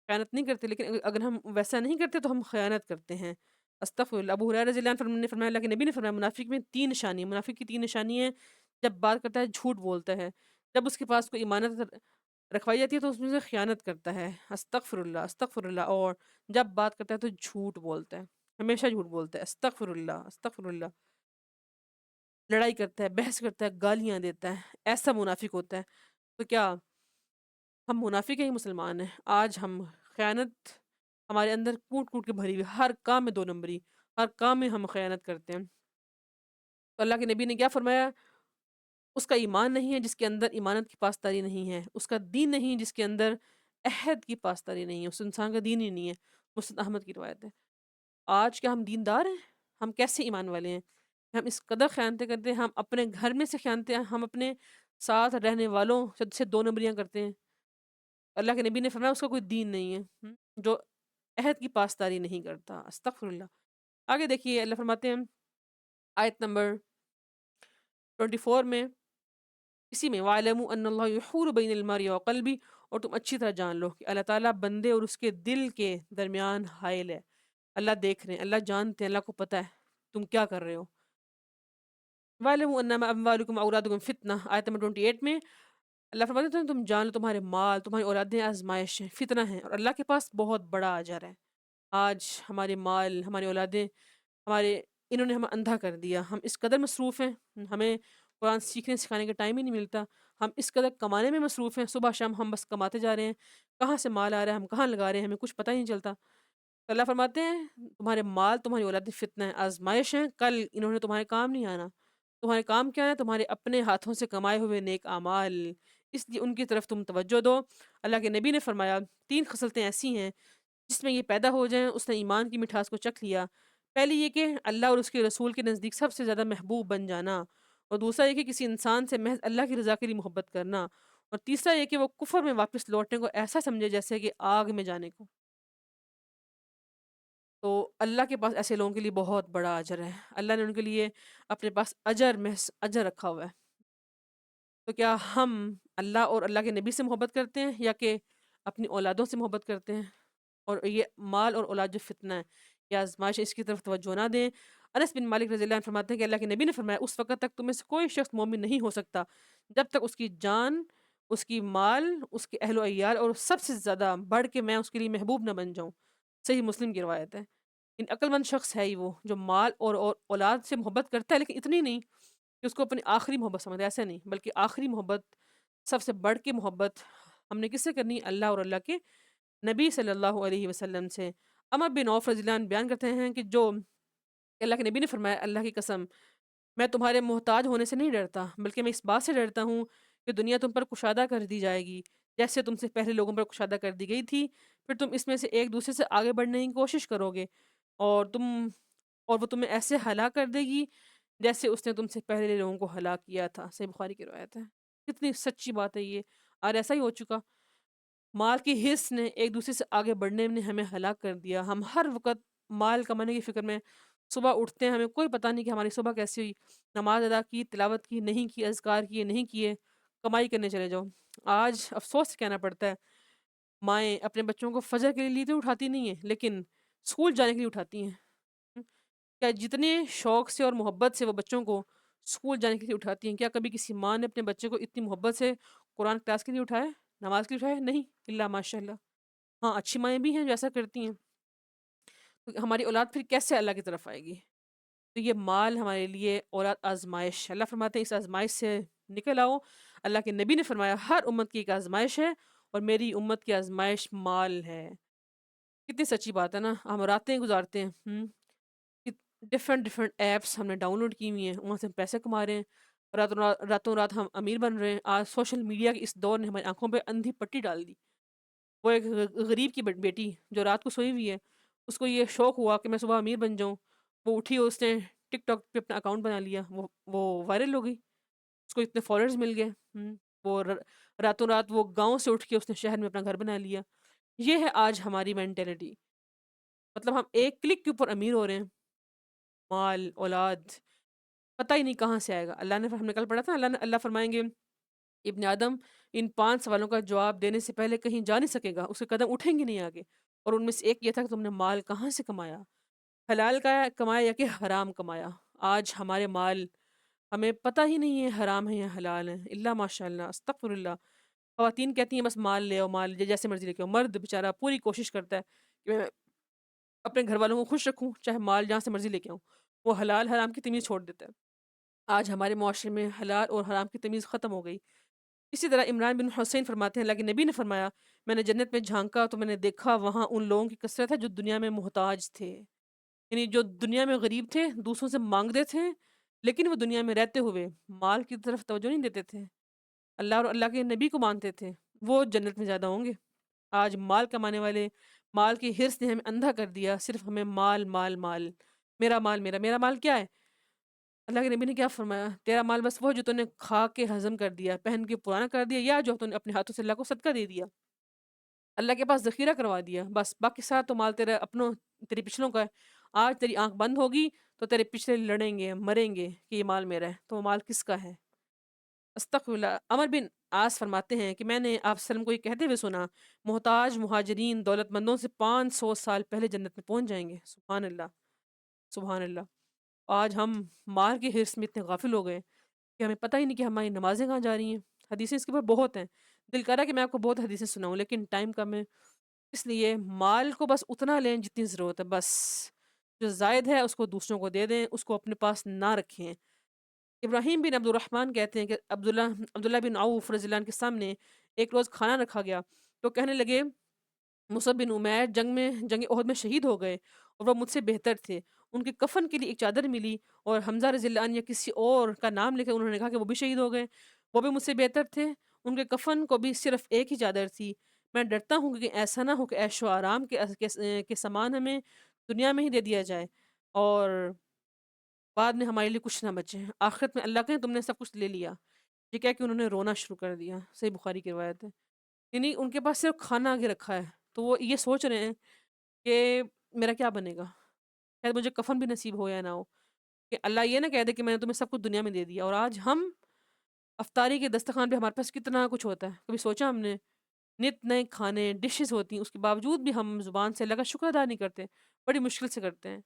خیانت نہیں کرتے، لیکن اگر ہم ویسا نہیں کرتے تو ہم خیانت کرتے ہیں۔ استغفر اللہ۔ ابو ہریرہ رضی اللہ عنہ نے فرمایا، اللہ کے نبی نے فرمایا منافق میں 3 نشانی ہیں، منافق کی 3 نشانی ہیں: جب بات کرتا ہے جھوٹ بولتا ہے، جب اس کے پاس کوئی امانت رکھوائی جاتی ہے تو اس میں سے خیانت کرتا ہے، استغفر اللہ استغفر اللہ، اور جب بات کرتا ہے تو جھوٹ بولتا ہے، ہمیشہ جھوٹ بولتا ہے، استغفر اللہ استغفر اللہ، لڑائی کرتا ہے، بحث کرتا ہے، گالیاں دیتا ہے، ایسا منافق ہوتا ہے۔ تو کیا ہم منافق ہیں ہی مسلمان ہیں؟ آج ہم خیانت ہمارے اندر کوٹ کوٹ کے بھری ہوئی، ہر کام میں 2 نمبری، ہر کام میں ہم خیانت کرتے ہیں۔ تو اللہ کے نبی نے کیا فرمایا؟ اس کا ایمان نہیں ہے جس کے اندر ایمانت کی پاسداری نہیں ہے، اس کا دین نہیں جس کے اندر عہد کی پاسداری نہیں ہے، اس انسان کا دین ہی نہیں ہے۔ مسند احمد کی روایت ہے۔ آج کیا ہم دیندار ہیں؟ ہم کیسے ایمان والے ہیں؟ ہم اس قدر خیانتیں کرتے ہیں، ہم اپنے گھر میں سے خیانتیں، ہم اپنے ساتھ رہنے والوں سے 2 نمبریاں کرتے ہیں۔ اللہ کے نبی نے فرمایا اس کا کوئی دین نہیں ہے، جو عہد کی پاسداری نہیں کرتا۔ استغفر اللہ۔ آگے دیکھیے اللہ فرماتے ہیں آیت نمبر 24 میں، اسی میں وَاعْلَمُوا أَنَّ اللَّهَ يَحُولُ بَيْنَ الْمَرْءِ وَقَلْبِهِ، اور تم اچھی طرح جان لو کہ اللہ تعالیٰ بندے اور اس کے دل کے درمیان حائل ہے۔ اللہ دیکھ رہے ہیں، اللہ جانتے ہیں، اللہ کو پتہ ہے تم کیا کر رہے ہو۔ وَاعْلَمُوا أَنَّمَا أَمْوَالُكُمْ وَأَوْلَادُكُمْ فِتْنَةٌ، آیت نمبر 28 میں اللہ فرماتے ہیں تم جان لو تمہارے مال، تمہاری اولادیں آزمائش ہیں، فتنہ ہیں، اور اللہ کے پاس بہت بڑا اجر ہے۔ آج ہمارے مال، ہماری اولادیں، انہوں نے ہمیں اندھا کر دیا، ہم اس قدر مصروف ہیں، ہمیں قرآن سیکھنے سکھانے کا ٹائم ہی نہیں ملتا، ہم اس قدر کمانے میں مصروف ہیں، صبح شام ہم بس کماتے جا رہے ہیں، کہاں سے مال آ رہا ہے، ہم کہاں لگا رہے ہیں، ہمیں کچھ پتہ ہی نہیں چلتا۔ تو اللہ فرماتے ہیں تمہارے مال، تمہاری اولادیں فتنہ ہیں، آزمائش ہیں، کل انہوں نے تمہارے کام نہیں آنا۔ تمہارے کام کیا ہے؟ تمہارے اپنے ہاتھوں سے کمائے ہوئے نیک اعمال، اس لیے ان کی طرف تم توجہ دو۔ اللہ کے نبی نے فرمایا 3 خصلتیں ایسی ہیں جس میں یہ پیدا ہو جائیں اس نے ایمان کی مٹھاس کو چکھ لیا۔ پہلی یہ کہ اللہ اور اس کے رسول کے نزدیک سب سے زیادہ محبوب بن جانا، اور دوسرا یہ کہ کسی انسان سے محض اللہ کی رضا کے لیے محبت کرنا، اور تیسرا یہ کہ وہ کفر میں واپس لوٹنے کو ایسا سمجھے جیسے کہ آگ میں جانے کو۔ تو اللہ کے پاس ایسے لوگوں کے لیے بہت بڑا اجر ہے، اللہ نے ان کے لیے اپنے پاس محض اجر رکھا ہوا ہے۔ تو کیا ہم اللہ اور اللہ کے نبی سے محبت کرتے ہیں یا کہ اپنی اولادوں سے محبت کرتے ہیں؟ اور یہ مال اور اولاد جو فتنہ ہے، یہ آزمائش ہے، اس کی طرف توجہ نہ دیں۔ انس بن مالک رضی اللہ عنہ فرماتے ہیں کہ اللہ کے نبی نے فرمایا اس وقت تک تم میں سے کوئی شخص مومن نہیں ہو سکتا جب تک اس کی جان، اس کی مال، اس کے اہل و عیال اور سب سے زیادہ بڑھ کے میں اس کے لیے محبوب نہ بن جاؤں۔ صحیح مسلم کی روایت ہے۔ ان عقل مند شخص ہے ہی وہ جو مال اور اولاد سے محبت کرتا ہے، لیکن اتنی نہیں کہ اس کو اپنی آخری محبت سمجھے، ایسا نہیں، بلکہ آخری محبت، سب سے بڑھ کے محبت ہم نے کس سے کرنی؟ اللہ اور اللہ کے نبی صلی اللہ علیہ وسلم سے۔ عمر بن عوف رضی اللہ عنہ بیان کرتے ہیں کہ اللہ کے نبی نے فرمایا اللہ کی قسم میں تمہارے محتاج ہونے سے نہیں ڈرتا، بلکہ میں اس بات سے ڈرتا ہوں کہ دنیا تم پر کشادہ کر دی جائے گی جیسے تم سے پہلے لوگوں پر کشادہ کر دی گئی تھی، پھر تم اس میں سے ایک دوسرے سے آگے بڑھنے کی کوشش کرو گے، اور وہ تمہیں ایسے ہلاک کر دے گی جیسے اس نے تم سے پہلے لوگوں کو ہلاک کیا تھا۔ صحیح بخاری کی روایت ہے۔ کتنی سچی بات ہے یہ، اور ایسا ہی ہو چکا۔ مال کی حرص نے ایک دوسرے سے آگے بڑھنے نے ہمیں ہلاک کر دیا۔ ہم ہر وقت مال کمانے کی فکر میں صبح اٹھتے ہیں، ہمیں کوئی پتہ نہیں کہ ہماری صبح کیسی ہوئی، نماز ادا کی، تلاوت کی نہیں کی، اذکار کیے نہیں کیے، کمائی کرنے چلے جاؤ۔ آج افسوس سے کہنا پڑتا ہے، مائیں اپنے بچوں کو فجر کے لیے تو اٹھاتی نہیں ہیں، لیکن اسکول جانے کے لیے اٹھاتی ہیں۔ کیا جتنے شوق سے اور محبت سے وہ بچوں کو اسکول جانے کے لیے اٹھاتی ہیں، کیا کبھی کسی ماں نے اپنے بچے کو اتنی محبت سے قرآن کلاس کے لیے اٹھایا، نماز کے لیے اٹھایا؟ نہیں، الا ماشاء اللہ۔ ہاں، اچھی مائیں بھی ہیں جو ایسا کرتی ہیں، تو ہماری اولاد پھر کیسے اللہ کی طرف آئے گی؟ تو یہ مال ہمارے لیے اولاد آزمائش، اللہ فرماتے ہیں اس آزمائش سے نکل آؤ۔ اللہ کے نبی نے فرمایا ہر امت کی ایک آزمائش ہے، اور میری امت کی آزمائش مال ہے۔ کتنی سچی بات ہے نا، ہم راتیں گزارتے ہیں، ڈفرینٹ ڈفرینٹ ایپس ہم نے ڈاؤن لوڈ کی ہوئی ہیں، وہاں سے ہم پیسے کما رہے ہیں، راتوں رات ہم امیر بن رہے ہیں۔ آج سوشل میڈیا کے اس دور نے ہماری آنکھوں پہ اندھی پٹی ڈال دی۔ وہ ایک غریب کی بیٹی جو رات کو سوئی ہوئی ہے، اس کو یہ شوق ہوا کہ میں صبح امیر بن جاؤں، وہ اٹھی اور اس نے ٹک ٹاک پہ اپنا اکاؤنٹ بنا لیا، وہ وائرل ہو گئی، اس کو اتنے فالوورز مل گئے، وہ راتوں رات وہ گاؤں سے اٹھ کے اس نے شہر میں اپنا گھر بنا لیا۔ یہ ہے آج ہماری مینٹیلٹی، مطلب ہم ایک کلک کے اوپر امیر ہو رہے ہیں۔ مال، اولاد، پتہ ہی نہیں کہاں سے آئے گا۔ ہم نے کل پڑھا تھا، اللہ فرمائیں گے ابن آدم ان 5 سوالوں کا جواب دینے سے پہلے کہیں جا نہیں سکے گا، اس کے قدم اٹھیں گے نہیں آگے، اور ان میں سے ایک یہ تھا کہ تم نے مال کہاں سے کمایا، حلال کا کمایا یا کہ حرام کمایا۔ آج ہمارے مال ہمیں پتہ ہی نہیں ہے حرام ہے یا حلال ہے، الا ماشاء اللہ، استغفر اللہ۔ خواتین کہتی ہیں بس مال لے آؤ، مال جیسے مرضی لے کے آؤ۔ مرد بیچارہ پوری کوشش کرتا ہے کہ میں اپنے گھر والوں کو خوش رکھوں، چاہے مال جہاں سے مرضی لے کے آؤں، وہ حلال حرام کی تمیز چھوڑ دیتا ہے۔ آج ہمارے معاشرے میں حلال اور حرام کی تمیز ختم ہو گئی۔ اسی طرح عمران بن حسین فرماتے ہیں، اللہ کے نبی نے فرمایا میں نے جنت میں جھانکا تو میں نے دیکھا وہاں ان لوگوں کی کثرت ہے جو دنیا میں محتاج تھے، یعنی جو دنیا میں غریب تھے، دوسروں سے مانگتے تھے، لیکن وہ دنیا میں رہتے ہوئے مال کی طرف توجہ نہیں دیتے تھے، اللہ اور اللہ کے نبی کو مانتے تھے، وہ جنت میں زیادہ ہوں گے۔ آج مال کمانے والے، مال کی حرص نے ہمیں اندھا کر دیا، صرف ہمیں مال مال مال، میرا مال، میرا مال کیا ہے؟ اللہ کے نبی نے کیا فرمایا؟ تیرا مال بس وہ جو تو نے کھا کے ہضم کر دیا، پہن کے پرانا کر دیا، یا جو تو نے اپنے ہاتھوں سے اللہ کو صدقہ دے دیا، اللہ کے پاس ذخیرہ کروا دیا، بس باقی سارا تو مال تیرے پچھلوں کا ہے۔ آج تیری آنکھ بند ہوگی تو تیرے پچھلے لڑیں گے، مریں گے کہ یہ مال میرا ہے، تو وہ مال کس کا ہے؟ استغفر اللہ۔ عمر بن عاص فرماتے ہیں کہ میں نے آپ وسلم کو یہ کہتے ہوئے سنا، محتاج مہاجرین دولت مندوں سے 500 سال پہلے جنت میں پہنچ جائیں گے۔ سبحان اللہ، سبحان اللہ۔ آج ہم مال کی حرص میں اتنے غافل ہو گئے کہ ہمیں پتہ ہی نہیں کہ ہماری نمازیں کہاں جا رہی ہیں۔ حدیثیں اس کے اوپر بہت ہیں، دل کر رہا ہے کہ میں آپ کو بہت حدیثیں سناؤں، لیکن ٹائم کم ہے، اس لیے مال کو بس اتنا لیں جتنی ضرورت ہے، بس جو زائد ہے اس کو دوسروں کو دے دیں، اس کو اپنے پاس نہ رکھیں۔ ابراہیم بن عبد الرحمن کہتے ہیں کہ عبداللہ بن عوف رضی اللہ عنہ کے سامنے ایک روز کھانا رکھا گیا تو کہنے لگے مصعب بن عمیر جنگ احد میں شہید ہو گئے اور وہ مجھ سے بہتر تھے، ان کے کفن کے لیے ایک چادر ملی، اور حمزہ رضی اللہ عنہ یا کسی اور کا نام لے کے انہوں نے کہا کہ وہ بھی شہید ہو گئے، وہ بھی مجھ سے بہتر تھے، ان کے کفن کو بھی صرف ایک ہی چادر تھی۔ میں ڈرتا ہوں کہ ایسا نہ ہو کہ عیش و آرام کے سامان ہمیں دنیا میں ہی دے دیا جائے، اور بعد میں ہمارے لیے کچھ نہ بچے، آخرت میں اللہ کہیں تم نے سب کچھ لے لیا۔ یہ کہہ کہ انہوں نے رونا شروع کر دیا۔ صحیح بخاری کی روایت ہے، یعنی ان کے پاس صرف کھانا آگے رکھا ہے تو وہ یہ سوچ رہے ہیں کہ میرا کیا بنے گا، شاید مجھے کفن بھی نصیب ہو یا نہ ہو، کہ اللہ یہ نہ کہہ دے کہ میں نے تمہیں سب کچھ دنیا میں دے دیا۔ اور آج ہم افطاری کے دسترخوان پہ ہمارے پاس کتنا کچھ ہوتا ہے، کبھی سوچا ہم نے؟ نت نئے کھانے ڈشز ہوتی ہیں، اس کے باوجود بھی ہم زبان سے اللہ کا شکر ادا نہیں کرتے، بڑی مشکل سے کرتے ہیں۔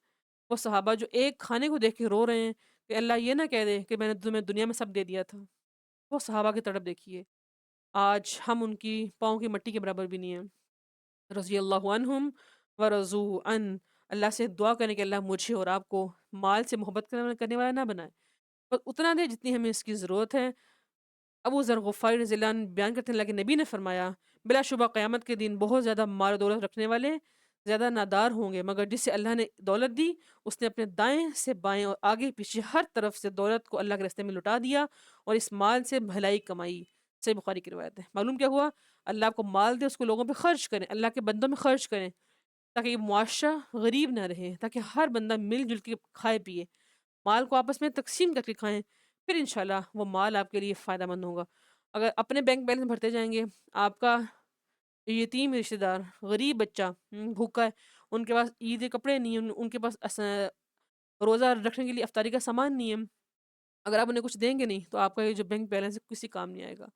وہ صحابہ جو ایک کھانے کو دیکھ کے رو رہے ہیں کہ اللہ یہ نہ کہہ دے کہ میں نے تمہیں دنیا میں سب دے دیا تھا، وہ صحابہ کی تڑپ دیکھیے۔ آج ہم ان کی پاؤں کی مٹی کے برابر بھی نہیں ہیں۔ رضی اللہ عنہم ورضوا عن، اللہ سے دعا کریں کہ اللہ مجھے اور آپ کو مال سے محبت کرنے والا نہ بنائے، اور اتنا دے جتنی ہمیں اس کی ضرورت ہے۔ ابو ذر غفاری رضی اللہ عنہ بیان کرتے ہیں اللہ کے نبی نے فرمایا بلا شبہ قیامت کے دن بہت زیادہ مال و دولت رکھنے والے زیادہ نادار ہوں گے، مگر جس سے اللہ نے دولت دی اس نے اپنے دائیں سے بائیں اور آگے پیچھے ہر طرف سے دولت کو اللہ کے راستے میں لٹا دیا اور اس مال سے بھلائی کمائی۔ صحیح بخاری کی روایت ہے۔ معلوم کیا ہوا؟ اللہ آپ کو مال دے، اس کو لوگوں پہ خرچ کریں، اللہ کے بندوں میں خرچ کریں، تاکہ یہ معاشرہ غریب نہ رہے، تاکہ ہر بندہ مل جل کے کھائے پیے، مال کو آپس میں تقسیم کر کے کھائیں، پھر انشاءاللہ وہ مال آپ کے لیے فائدہ مند ہوگا۔ اگر اپنے بینک بیلنس بھرتے جائیں گے، آپ کا یتیم رشتہ دار، غریب بچہ بھوکا ہے، ان کے پاس عید کے کپڑے نہیں ہیں، ان کے پاس روزہ رکھنے کے لیے افطاری کا سامان نہیں ہے، اگر آپ انہیں کچھ دیں گے نہیں تو آپ کا یہ جو بینک بیلنس ہے کسی کام نہیں آئے گا۔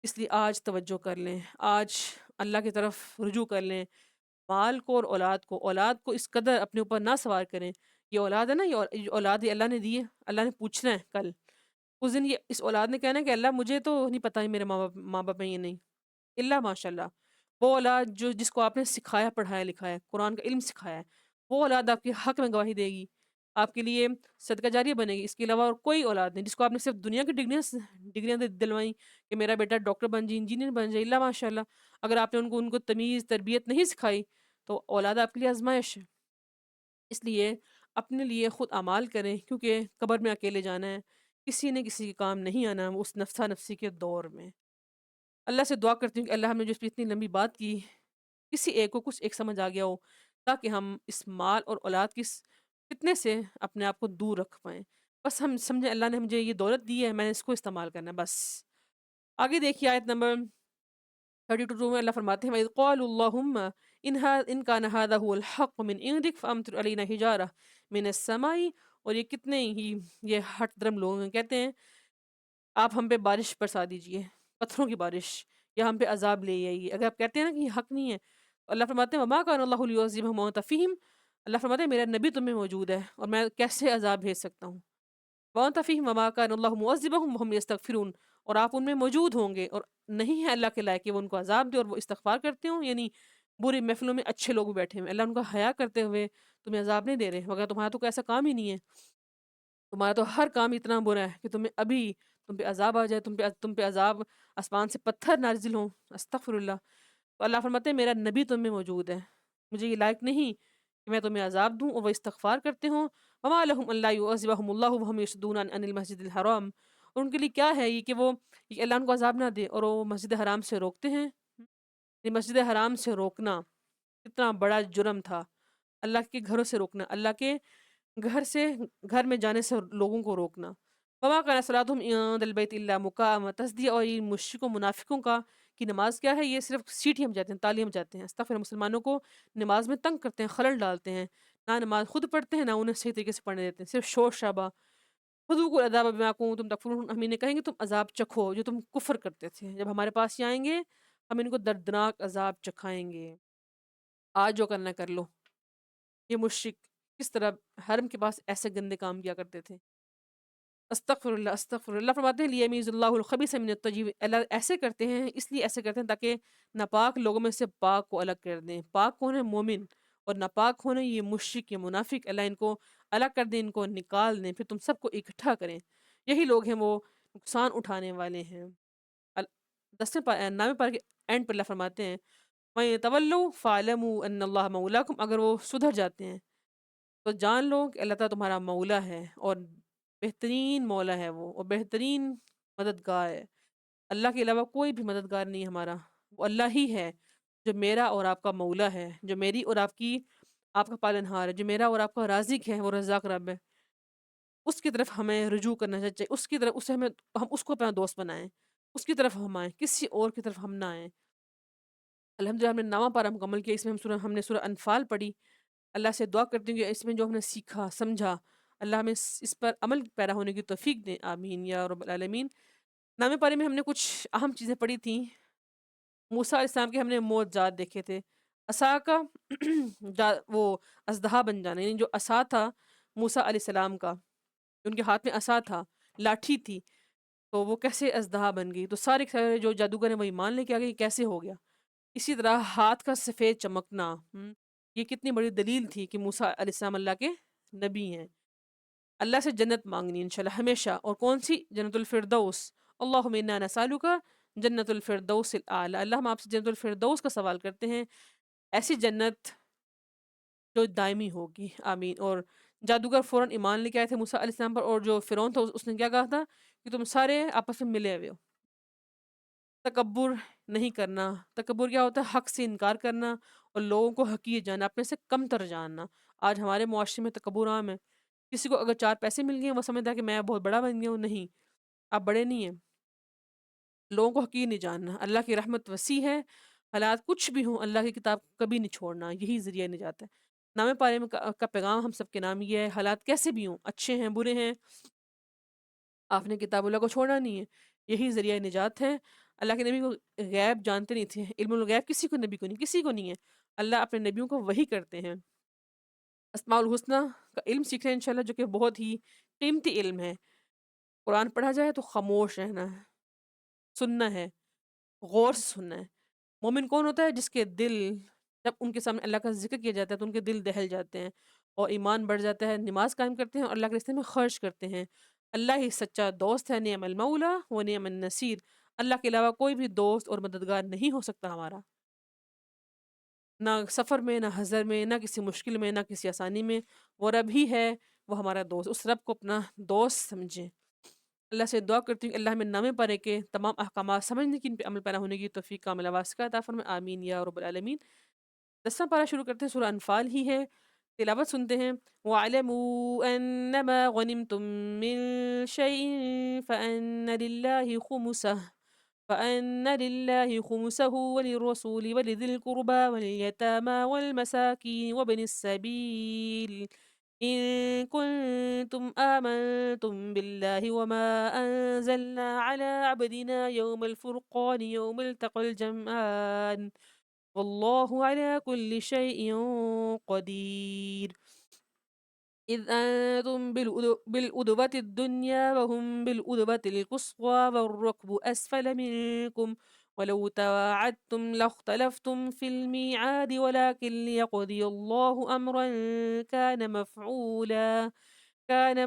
اس لیے آج توجہ کر لیں، آج اللہ کی طرف رجوع کر لیں، مال کو اور اولاد کو اس قدر اپنے اوپر نہ سوار کریں۔ یہ اولاد ہے نا، یہ اولاد یہ اللہ نے دی ہے، اللہ نے پوچھنا ہے کل، اس دن یہ اس اولاد نے کہنا ہے کہ اللہ مجھے تو نہیں پتہ ہے میرے ماں باپ میں یہ نہیں، اللہ ماشاء اللہ وہ اولاد جو جس کو آپ نے سکھایا، پڑھایا لکھایا ہے، قرآن کا علم سکھایا ہے، وہ اولاد آپ کے حق میں گواہی دے گی، آپ کے لیے صدقہ جاریہ بنے گی۔ اس کے علاوہ اور کوئی اولاد نہیں جس کو آپ نے صرف دنیا کی ڈگریاں دلوائیں کہ میرا بیٹا ڈاکٹر بن جائے، انجینئر بن جائے، اللہ ماشاء اللہ، اگر آپ نے ان کو تمیز تربیت نہیں سکھائی تو اولاد آپ کے لیے آزمائش ہے۔ اس لیے اپنے لیے خود اعمال کریں، کیونکہ قبر میں اکیلے جانا ہے، کسی نے کسی کے کام نہیں آنا اس نفسا نفسی کے دور میں۔ اللہ سے دعا کرتی ہوں کہ اللہ ہم نے جو اس پہ اتنی لمبی بات کی، کسی ایک کو کچھ ایک سمجھ آ گیا ہو، تاکہ ہم اس مال اور اولاد کی فتنے سے اپنے آپ کو دور رکھ پائیں۔ بس ہم سمجھیں اللہ نے مجھے یہ دولت دی ہے، میں نے اس کو استعمال کرنا ہے بس۔ آگے دیکھیے آیت نمبر 32 میں اللہ فرماتے ہیں وَإِذْ قَالُوا اللَّهُمَّ إِن كَانَ هَذَا هُوَ الْحَقُّ مِنْ عِنْدِكَ فَأَمْطِرْ عَلَيْنَا حِجَارَةً مِنَ السَّمَاءِ، اور یہ کتنے ہی یہ ہٹ درم لوگ ہیں، کہتے ہیں آپ ہم پہ بارش برسا دیجئے، پتھروں کی بارش، یا ہم پہ عذاب لے آئیے۔ اگر آپ کہتے ہیں نا کہ یہ حق نہیں ہے تو اللہ فرماتے ہیں وَمَا كَانَ اللَّهُ لِيُعَذِّبَهُمْ وَأَنْتَ فِيهِمْ، اللہ فرماتے ہیں میرا نبی تم میں موجود ہے اور میں کیسے عذاب بھیج سکتا ہوں۔ وَأَنْتَ فِيهِمْ وَمَا كَانَ اللَّهُ مُعَذِّبَهُمْ وَهُمْ يَسْتَغْفِرُونَ، اور آپ ان میں موجود ہوں گے اور نہیں ہے اللہ کے لائق کہ وہ ان کو عذاب دے اور وہ استغفار کرتے ہوں، یعنی بری محفلوں میں اچھے لوگ بھی بیٹھے ہوئے اللہ ان کا حیا کرتے ہوئے تمہیں عذاب نہیں دے رہے، مگر تمہارا تو کوئی ایسا کام ہی نہیں ہے، تمہارا تو ہر کام اتنا برا ہے کہ تمہیں ابھی تم پہ عذاب آ جائے، تم پہ عذاب آسمان سے پتھر نازل ہوں، استغفر اللہ۔ تو اللہ فرماتے ہیں میرا نبی تم میں موجود ہے، مجھے یہ لائق نہیں کہ میں تمہیں عذاب دوں اور وہ استغفار کرتے ہوں۔ وما لهم الا يعذبهم الله وهم يصدون عن المسجد الحرام، اور ان کے لیے کیا ہے یہ کہ وہ یہ اللہ ان کو عذاب نہ دے اور وہ مسجد حرام سے روکتے ہیں۔ یہ مسجد حرام سے روکنا کتنا بڑا جرم تھا، اللہ کے گھروں سے روکنا، اللہ کے گھر سے گھر میں جانے سے لوگوں کو روکنا۔ وما كان صلاتهم عند البيت الا مكاء وتصديع، اور یہ مشرکوں منافقوں کا کی نماز کیا ہے؟ یہ صرف سیٹی ہم جاتے ہیں، تالی ہم جاتے ہیں، استغفر، مسلمانوں کو نماز میں تنگ کرتے ہیں، خلل ڈالتے ہیں، نہ نماز خود پڑھتے ہیں نہ انہیں صحیح طریقے سے پڑھنے دیتے ہیں، صرف شور شابہ۔ فذوقوا العذاب بما کنتم تکفرون، ہم انہیں کہیں گے تم عذاب چکھو جو تم کفر کرتے تھے، جب ہمارے پاس یہ آئیں گے ہم ان کو دردناک عذاب چکھائیں گے۔ آج جو کرنا ہے کر لو۔ یہ مشرک کس طرح حرم کے پاس ایسے گندے کام کیا کرتے تھے۔ استغفر اللہ، استغفر اللہ، فرماتے ہیں لیمیز اللہ الخبیث من الطیب، اللہ ایسے کرتے ہیں، اس لیے ایسے کرتے ہیں تاکہ ناپاک لوگوں میں سے پاک کو الگ کر دیں۔ پاک کون ہے؟ مومن، اور ناپاک ہونے یہ مشرک، یہ منافق، اللہ ان کو الگ کر دیں، ان کو نکال دیں، پھر تم سب کو اکٹھا کریں۔ یہی لوگ ہیں وہ نقصان اٹھانے والے ہیں۔ 9 پارے کے اینڈ پر اللہ فرماتے ہیں وَإِن يَتَوَلَّوْا فَاعْلَمُوا أَنَّ اللَّهَ مَوْلَاكُمْ، اگر وہ سدھر جاتے ہیں تو جان لو کہ اللہ تعالیٰ تمہارا مولا ہے، اور بہترین مولا ہے وہ، اور بہترین مددگار ہے۔ اللہ کے علاوہ کوئی بھی مددگار نہیں ہے ہمارا، وہ اللہ ہی ہے جو میرا اور آپ کا مولا ہے، جو میری اور آپ کا پالنہار ہے، جو میرا اور آپ کا رازق ہے، وہ رزاق رب ہے۔ اس کی طرف ہمیں رجوع کرنا چاہیے، اس کی طرف اسے ہم اس کو اپنا دوست بنائیں، اس کی طرف ہم آئیں، کسی اور کی طرف ہم نہ آئیں۔ الحمدللہ ہم نے 9واں پارہ مکمل کیا، اس میں ہم نے سورہ انفال پڑھی۔ اللہ سے دعا کرتی ہوں کہ اس میں جو ہم نے سیکھا سمجھا، اللہ ہمیں اس پر عمل پیرا ہونے کی توفیق دیں، آمین یا رب العالمین۔ 9ویں پارے میں ہم نے کچھ اہم چیزیں پڑھی تھیں۔ موسیٰ علیہ السلام کے ہم نے معجزات دیکھے تھے، عصا کا وہ اژدہا بن جانا، یعنی جو عصا تھا موسیٰ علیہ السلام کا، ان کے ہاتھ میں عصا تھا، لاٹھی تھی، تو وہ کیسے اژدہا بن گئی، تو سارے کے سارے جو جادوگر ہیں وہ ایمان لے کے آ گئے، کیسے ہو گیا۔ اسی طرح ہاتھ کا سفید چمکنا، یہ کتنی بڑی دلیل تھی کہ موسیٰ علیہ السلام اللہ کے نبی ہیں۔ اللہ سے جنت مانگنی انشاءاللہ ہمیشہ، اور کون سی؟ جنت الفردوس۔ اللہم انا نسألک جنت الفردوس الاعلی، اللہ ہم آپ سے جنت الفردوس کا سوال کرتے ہیں، ایسی جنت جو دائمی ہوگی، آمین۔ اور جادوگر فوراً ایمان لے کے آئے تھے موسیٰ علیہ السلام پر، اور جو فرعون تھا اس نے کیا کہا تھا کہ تم سارے آپس میں ملے ہوئے ہو، تکبر نہیں کرنا۔ تکبر کیا ہوتا ہے؟ حق سے انکار کرنا اور لوگوں کو حقیر جاننا، اپنے سے کم تر جاننا۔ آج ہمارے معاشرے میں تکبر عام ہے۔ کسی کو اگر 4 پیسے مل گئے ہیں، وہ سمجھتا ہے کہ میں بہت بڑا بن گیا ہوں۔ نہیں، آپ بڑے نہیں ہیں۔ لوگوں کو حقیر نہیں جاننا۔ اللہ کی رحمت وسیع ہے، حالات کچھ بھی ہوں اللہ کی کتاب کبھی نہیں چھوڑنا، یہی ذریعہ نجات ہے۔ نام پارے میں کا پیغام ہم سب کے نام یہ ہے، حالات کیسے بھی ہوں، اچھے ہیں برے ہیں، آپ نے کتاب اللہ کو چھوڑنا نہیں ہے، یہی ذریعہ نجات ہے۔ اللہ کے نبی کو غیب جانتے نہیں تھے، علم الغیب کسی کو نبی کو نہیں، کسی کو نہیں ہے۔ اللہ اپنے نبیوں کو وحی کرتے ہیں۔ اسماء الحسنہ کا علم سیکھ رہے ہیں انشاءاللہ، جو کہ بہت ہی قیمتی علم ہے۔ قرآن پڑھا جائے تو خاموش رہنا ہے، سننا ہے، غور سے سننا ہے۔ مومن کون ہوتا ہے؟ جس کے دل، جب ان کے سامنے اللہ کا ذکر کیا جاتا ہے تو ان کے دل دہل جاتے ہیں اور ایمان بڑھ جاتا ہے، نماز قائم کرتے ہیں اور اللہ کے راستے میں خرچ کرتے ہیں۔ اللہ ہی سچا دوست ہے، نعم المولا و نعم النصیر۔ اللہ کے علاوہ کوئی بھی دوست اور مددگار نہیں ہو سکتا ہمارا، نہ سفر میں، نہ حضر میں، نہ کسی مشکل میں، نہ کسی آسانی میں۔ وہ رب ہی ہے، وہ ہمارا دوست، اس رب کو اپنا دوست سمجھیں۔ اللہ سے دعا کرتی ہوں کہ اللہ ہمیں نامے پڑھے کے تمام احکامات سمجھنے کی، ان پہ عمل پیرا ہونے کی توفیق کاملہ واسعہ عطا فرمائے، آمین یا رب العالمین۔ 10واں پارہ شروع کرتے ہیں، سورہ انفال ہی ہے، تلاوت سنتے ہیں۔ وَاعْلَمُوا أَنَّمَا غَنِمْتُم مِّن شَيْءٍ فَأَنَّ لِلَّهِ خُمُسَهُ وَلِلرَّسُولِ وَلِذِي الْقُرْبَى وَالْيَتَامَى وَالْمَسَاكِينِ وَابْنِ السَّبِيلِ إِن كُنتُمْ آمَنتُم بِاللَّهِ وَمَا أَنزَلْنَا عَلَىٰ عَبْدِنَا يَوْمَ الْفُرْقَانِ يَوْمَ الْتَقَى الْجَمْعَانِ وَاللَّهُ عَلَىٰ كُلِّ شَيْءٍ قَدِيرٌ إذ أنتم بالأدوة الدنيا وهم بالأدوة القصوى والركب أسفل منكم ولو تواعدتم لاختلفتم في الميعاد ولكن ليقضي الله أمرا كان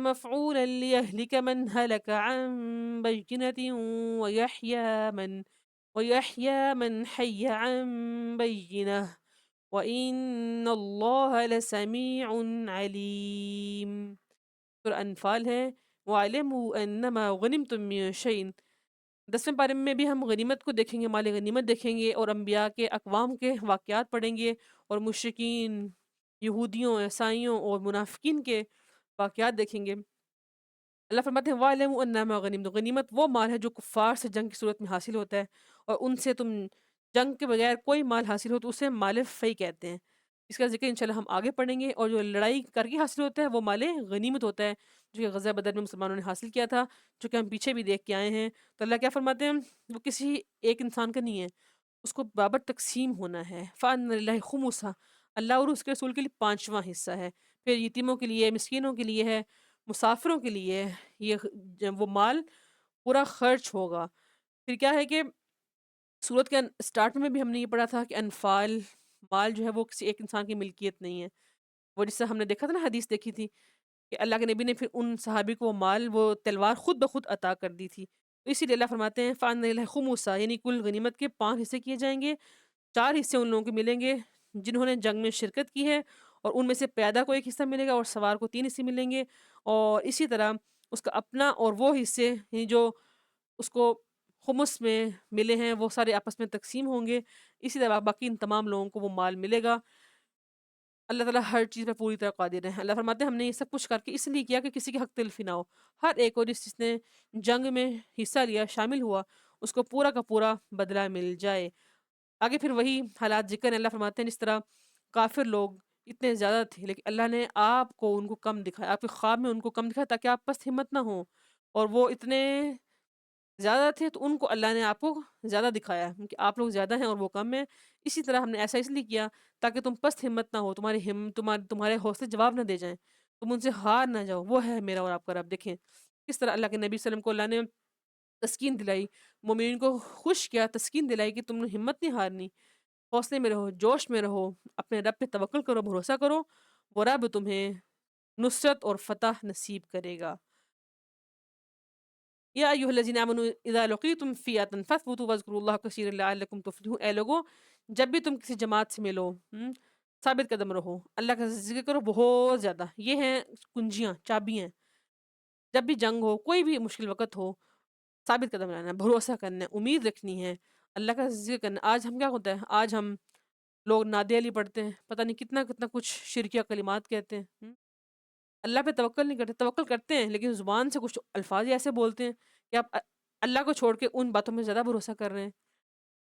مفعولا ليهلك من هلك عن بينة ويحيى من حي عن بينة وَإِنَّ اللَّهَ لَسَمِيعٌ عَلِيمٌ۔ سورہ انفال ہے۔ وَاعْلَمُوا أَنَّمَا غَنِمْتُم مِّن شَيْءٍ، 10ویں پارے میں بھی ہم غنیمت کو دیکھیں گے، مال غنیمت دیکھیں گے اور انبیاء کے اقوام کے واقعات پڑھیں گے اور مشرکین، یہودیوں، عیسائیوں اور منافقین کے واقعات دیکھیں گے۔ اللہ فرماتے ہیں وَاعْلَمُوا أَنَّمَا غَنِمْتُم، غنیمت وہ مال ہے جو کفار سے جنگ کی صورت میں حاصل ہوتا ہے، اور ان سے تم جنگ کے بغیر کوئی مال حاصل ہو تو اسے مال فی کہتے ہیں۔ اس کا ذکر انشاءاللہ ہم آگے پڑھیں گے۔ اور جو لڑائی کر کے حاصل ہوتا ہے وہ مال غنیمت ہوتا ہے، جو کہ غزوہ بدر میں مسلمانوں نے حاصل کیا تھا، جو کہ ہم پیچھے بھی دیکھ کے آئے ہیں۔ تو اللہ کیا فرماتے ہیں؟ وہ کسی ایک انسان کا نہیں ہے، اس کو برابر تقسیم ہونا ہے۔ فَأَنَّ لِلَّهِ خُمُسَهُ، اللہ اور اس کے رسول کے لیے 5واں حصہ ہے، پھر یتیموں کے لیے، مسکینوں کے لیے ہے، مسافروں کے لیے یہ وہ مال پورا خرچ ہوگا۔ پھر کیا ہے کہ سورت کے سٹارٹ میں بھی ہم نے یہ پڑھا تھا کہ انفال مال جو ہے وہ کسی ایک انسان کی ملکیت نہیں ہے۔ وہ جس سے ہم نے دیکھا تھا نا، حدیث دیکھی تھی کہ اللہ کے نبی نے پھر ان صحابی کو وہ مال، وہ تلوار خود بخود عطا کر دی تھی۔ تو اسی لیے اللہ فرماتے ہیں فَأَنَّ لِلَّهِ خُمُسَهُ، یعنی کل غنیمت کے 5 حصے کیے جائیں گے۔ 4 حصے ان لوگوں کو ملیں گے جنہوں نے جنگ میں شرکت کی ہے، اور ان میں سے پیادہ کو 1 حصہ ملے گا اور سوار کو 3 حصے ملیں گے، اور اسی طرح اس کا اپنا اور وہ حصے یعنی جو اس کو خمس میں ملے ہیں وہ سارے آپس میں تقسیم ہوں گے۔ اسی طرح باقی ان تمام لوگوں کو وہ مال ملے گا۔ اللہ تعالیٰ ہر چیز پہ پوری طرح قادر ہے۔ اللہ فرماتے ہیں ہم نے یہ سب کچھ کر کے اس لیے کیا کہ کسی کے حق تلفی نہ ہو، ہر ایک کو جس نے جنگ میں حصہ لیا، شامل ہوا، اس کو پورا کا پورا بدلہ مل جائے۔ آگے پھر وہی حالات ذکر ہیں۔ اللہ فرماتے ہیں جس طرح کافر لوگ اتنے زیادہ تھے لیکن اللہ نے آپ کو ان کو کم دکھایا، آپ کے خواب میں ان کو کم دکھایا تاکہ آپ پست ہمت نہ ہوں، اور وہ اتنے زیادہ تھے تو ان کو اللہ نے آپ کو زیادہ دکھایا کہ آپ لوگ زیادہ ہیں اور وہ کم ہیں۔ اسی طرح ہم نے ایسا اس لیے کیا تاکہ تم پست ہمت نہ ہو، تمہارے حوصلے جواب نہ دے جائیں، تم ان سے ہار نہ جاؤ۔ وہ ہے میرا اور آپ کا رب۔ دیکھیں کس طرح اللہ کے نبی صلی اللہ علیہ وسلم کو اللہ نے تسکین دلائی، مومنین کو خوش کیا، تسکین دلائی کہ تم نے ہمت نہیں ہارنی، حوصلے میں رہو، جوش میں رہو، اپنے رب پہ توکل کرو، بھروسہ کرو، وہ رب تمہیں نصرت اور فتح نصیب کرے گا۔ یا ایھا الذین آمنوا اذا لقیتم فئۃ فاثبتوا واذکروا اللہ کثیرا لعلکم تفلحون، اے لوگو جب بھی تم کسی جماعت سے ملو، ثابت قدم رہو، اللہ کا ذکر کرو بہت زیادہ۔ یہ ہیں کنجیاں، چابیاں۔ جب بھی جنگ ہو، کوئی بھی مشکل وقت ہو، ثابت قدم رہنا ہے، بھروسہ کرنا ہے، امید رکھنی ہے، اللہ کا ذکر کرنا ہے۔ آج ہم کیا ہوتا ہے، آج ہم لوگ نعت علی پڑھتے ہیں، پتہ نہیں کتنا کتنا کچھ شرکیہ کلمات کہتے ہیں، اللہ پہ توکل نہیں کرتے، توکل کرتے ہیں لیکن زبان سے کچھ الفاظ ہی ایسے بولتے ہیں کہ آپ اللہ کو چھوڑ کے ان باتوں میں زیادہ بھروسہ کر رہے ہیں۔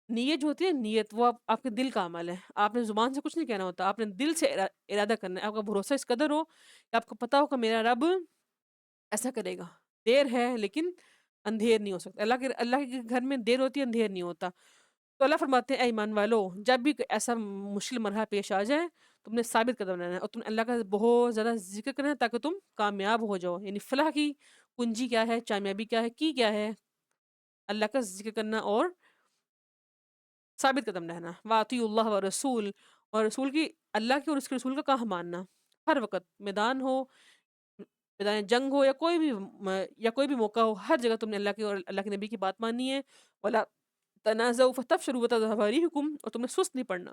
نیت جو ہوتی ہے، نیت وہ آپ کے دل کا عمل ہے، آپ نے زبان سے کچھ نہیں کہنا ہوتا، آپ نے دل سے ارادہ کرنا ہے، آپ کا بھروسہ اس قدر ہو کہ آپ کو پتا ہو کہ میرا رب ایسا کرے گا، دیر ہے لیکن اندھیر نہیں ہو سکتا، اللہ کے گھر میں دیر ہوتی ہے، اندھیر نہیں ہوتا۔ تو اللہ فرماتے ہیں اے ایمان والو، جب بھی کوئی ایسا مشکل مرحلہ پیش آ جائے، تم نے ثابت قدم رہنا ہے اور تم نے اللہ کا بہت زیادہ ذکر کرنا ہے تاکہ تم کامیاب ہو جاؤ، یعنی فلاح کی کنجی کیا ہے، کامیابی کیا ہے، کی کیا ہے، اللہ کا ذکر کرنا اور ثابت قدم رہنا، واطیع اللہ و رسول، اور رسول کی، اللہ کی اور اس کے رسول کا کہاں ماننا، ہر وقت میدان ہو، میدان جنگ ہو، یا کوئی بھی موقع ہو، ہر جگہ تم نے اللہ کی اور اللہ کے نبی کی بات ماننی ہے، ولا تنازعوا فتفشلوا وتذهب ريحكم، اور تم نے سست نہیں پڑنا،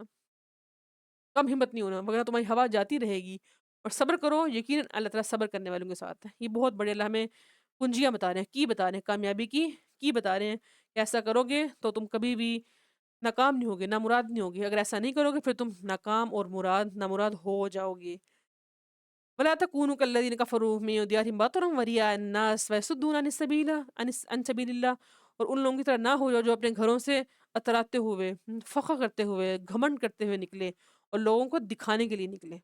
کم ہمت نہیں ہونا، مگر تمہاری ہوا جاتی رہے گی، اور صبر کرو، یقیناً اللہ تعالیٰ صبر کرنے والوں کے ساتھ ہے۔ یہ بہت بڑے اللہ ہمیں کنجیاں بتا رہے ہیں، کی بتا رہے ہیں، کامیابی کی بتا رہے ہیں کہ ایسا کرو گے تو تم کبھی بھی ناکام نہیں ہوگے، نامراد نہیں ہوگے، اگر ایسا نہیں کرو گے پھر تم ناکام اور نامراد ہو جاؤ گے۔ ولا تكونوا كالذين كفروا من ديارهم بطرا ورئاء الناس ويصدون عن سبيل اللہ، اور ان لوگوں کی طرح نہ ہو جو اپنے گھروں سے اتراتے ہوئے، فخر کرتے ہوئے، گھمنڈ کرتے ہوئے نکلے اور لوگوں کو دکھانے کے لیے نکلے۔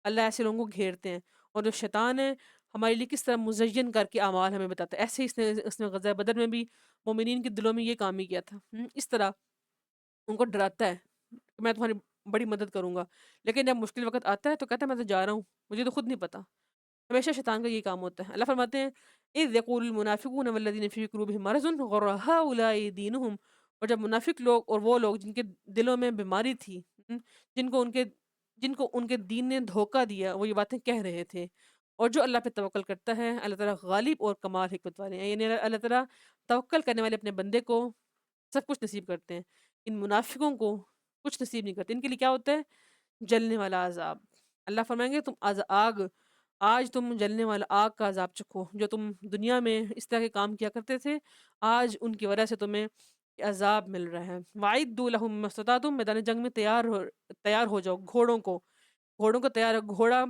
اللہ ایسے لوگوں کو گھیرتے ہیں، اور جو شیطان ہے ہمارے لیے کس طرح مزین کر کے اعمال ہمیں بتاتا ہے، ایسے ہی اس نے غزوہ بدر میں بھی مومنین کے دلوں میں یہ کام ہی کیا تھا، اس طرح ان کو ڈراتا ہے کہ میں تمہاری بڑی مدد کروں گا، لیکن جب مشکل وقت آتا ہے تو کہتا ہے میں تو جا رہا ہوں، مجھے تو خود نہیں پتا۔ ہمیشہ شیطان کا یہ کام ہوتا ہے۔ اللہ فرماتے ہیں اذ یقول المنافقون والذین فی قلوبہم مرض غر ہؤلاء دینہم، اور جب منافق لوگ اور وہ لوگ جن کے دلوں میں بیماری تھی، جن کو ان کے دین نے دھوکہ دیا، وہ یہ باتیں کہہ رہے تھے، اور جو اللہ پہ توکل کرتا ہے اللہ تعالیٰ غالب اور کمال حکمت والے ہیں، یعنی اللہ تعالیٰ توکل کرنے والے اپنے بندے کو سب کچھ نصیب کرتے ہیں، ان منافقوں کو کچھ نصیب نہیں کرتے، ان کے لیے کیا ہوتا ہے، جلنے والا عذاب۔ اللہ فرمائیں گے تم آج تم جلنے والا آگ کا عذاب چکھو، جو تم دنیا میں اس طرح کے کام کیا کرتے تھے، آج ان کی وجہ سے تمہیں عذاب مل رہا ہے۔ وَأَعِدُّوا لَهُم مَّا اسْتَطَعْتُم، میدان جنگ میں تیار ہو جاؤ، گھوڑوں کو تیار، گھوڑا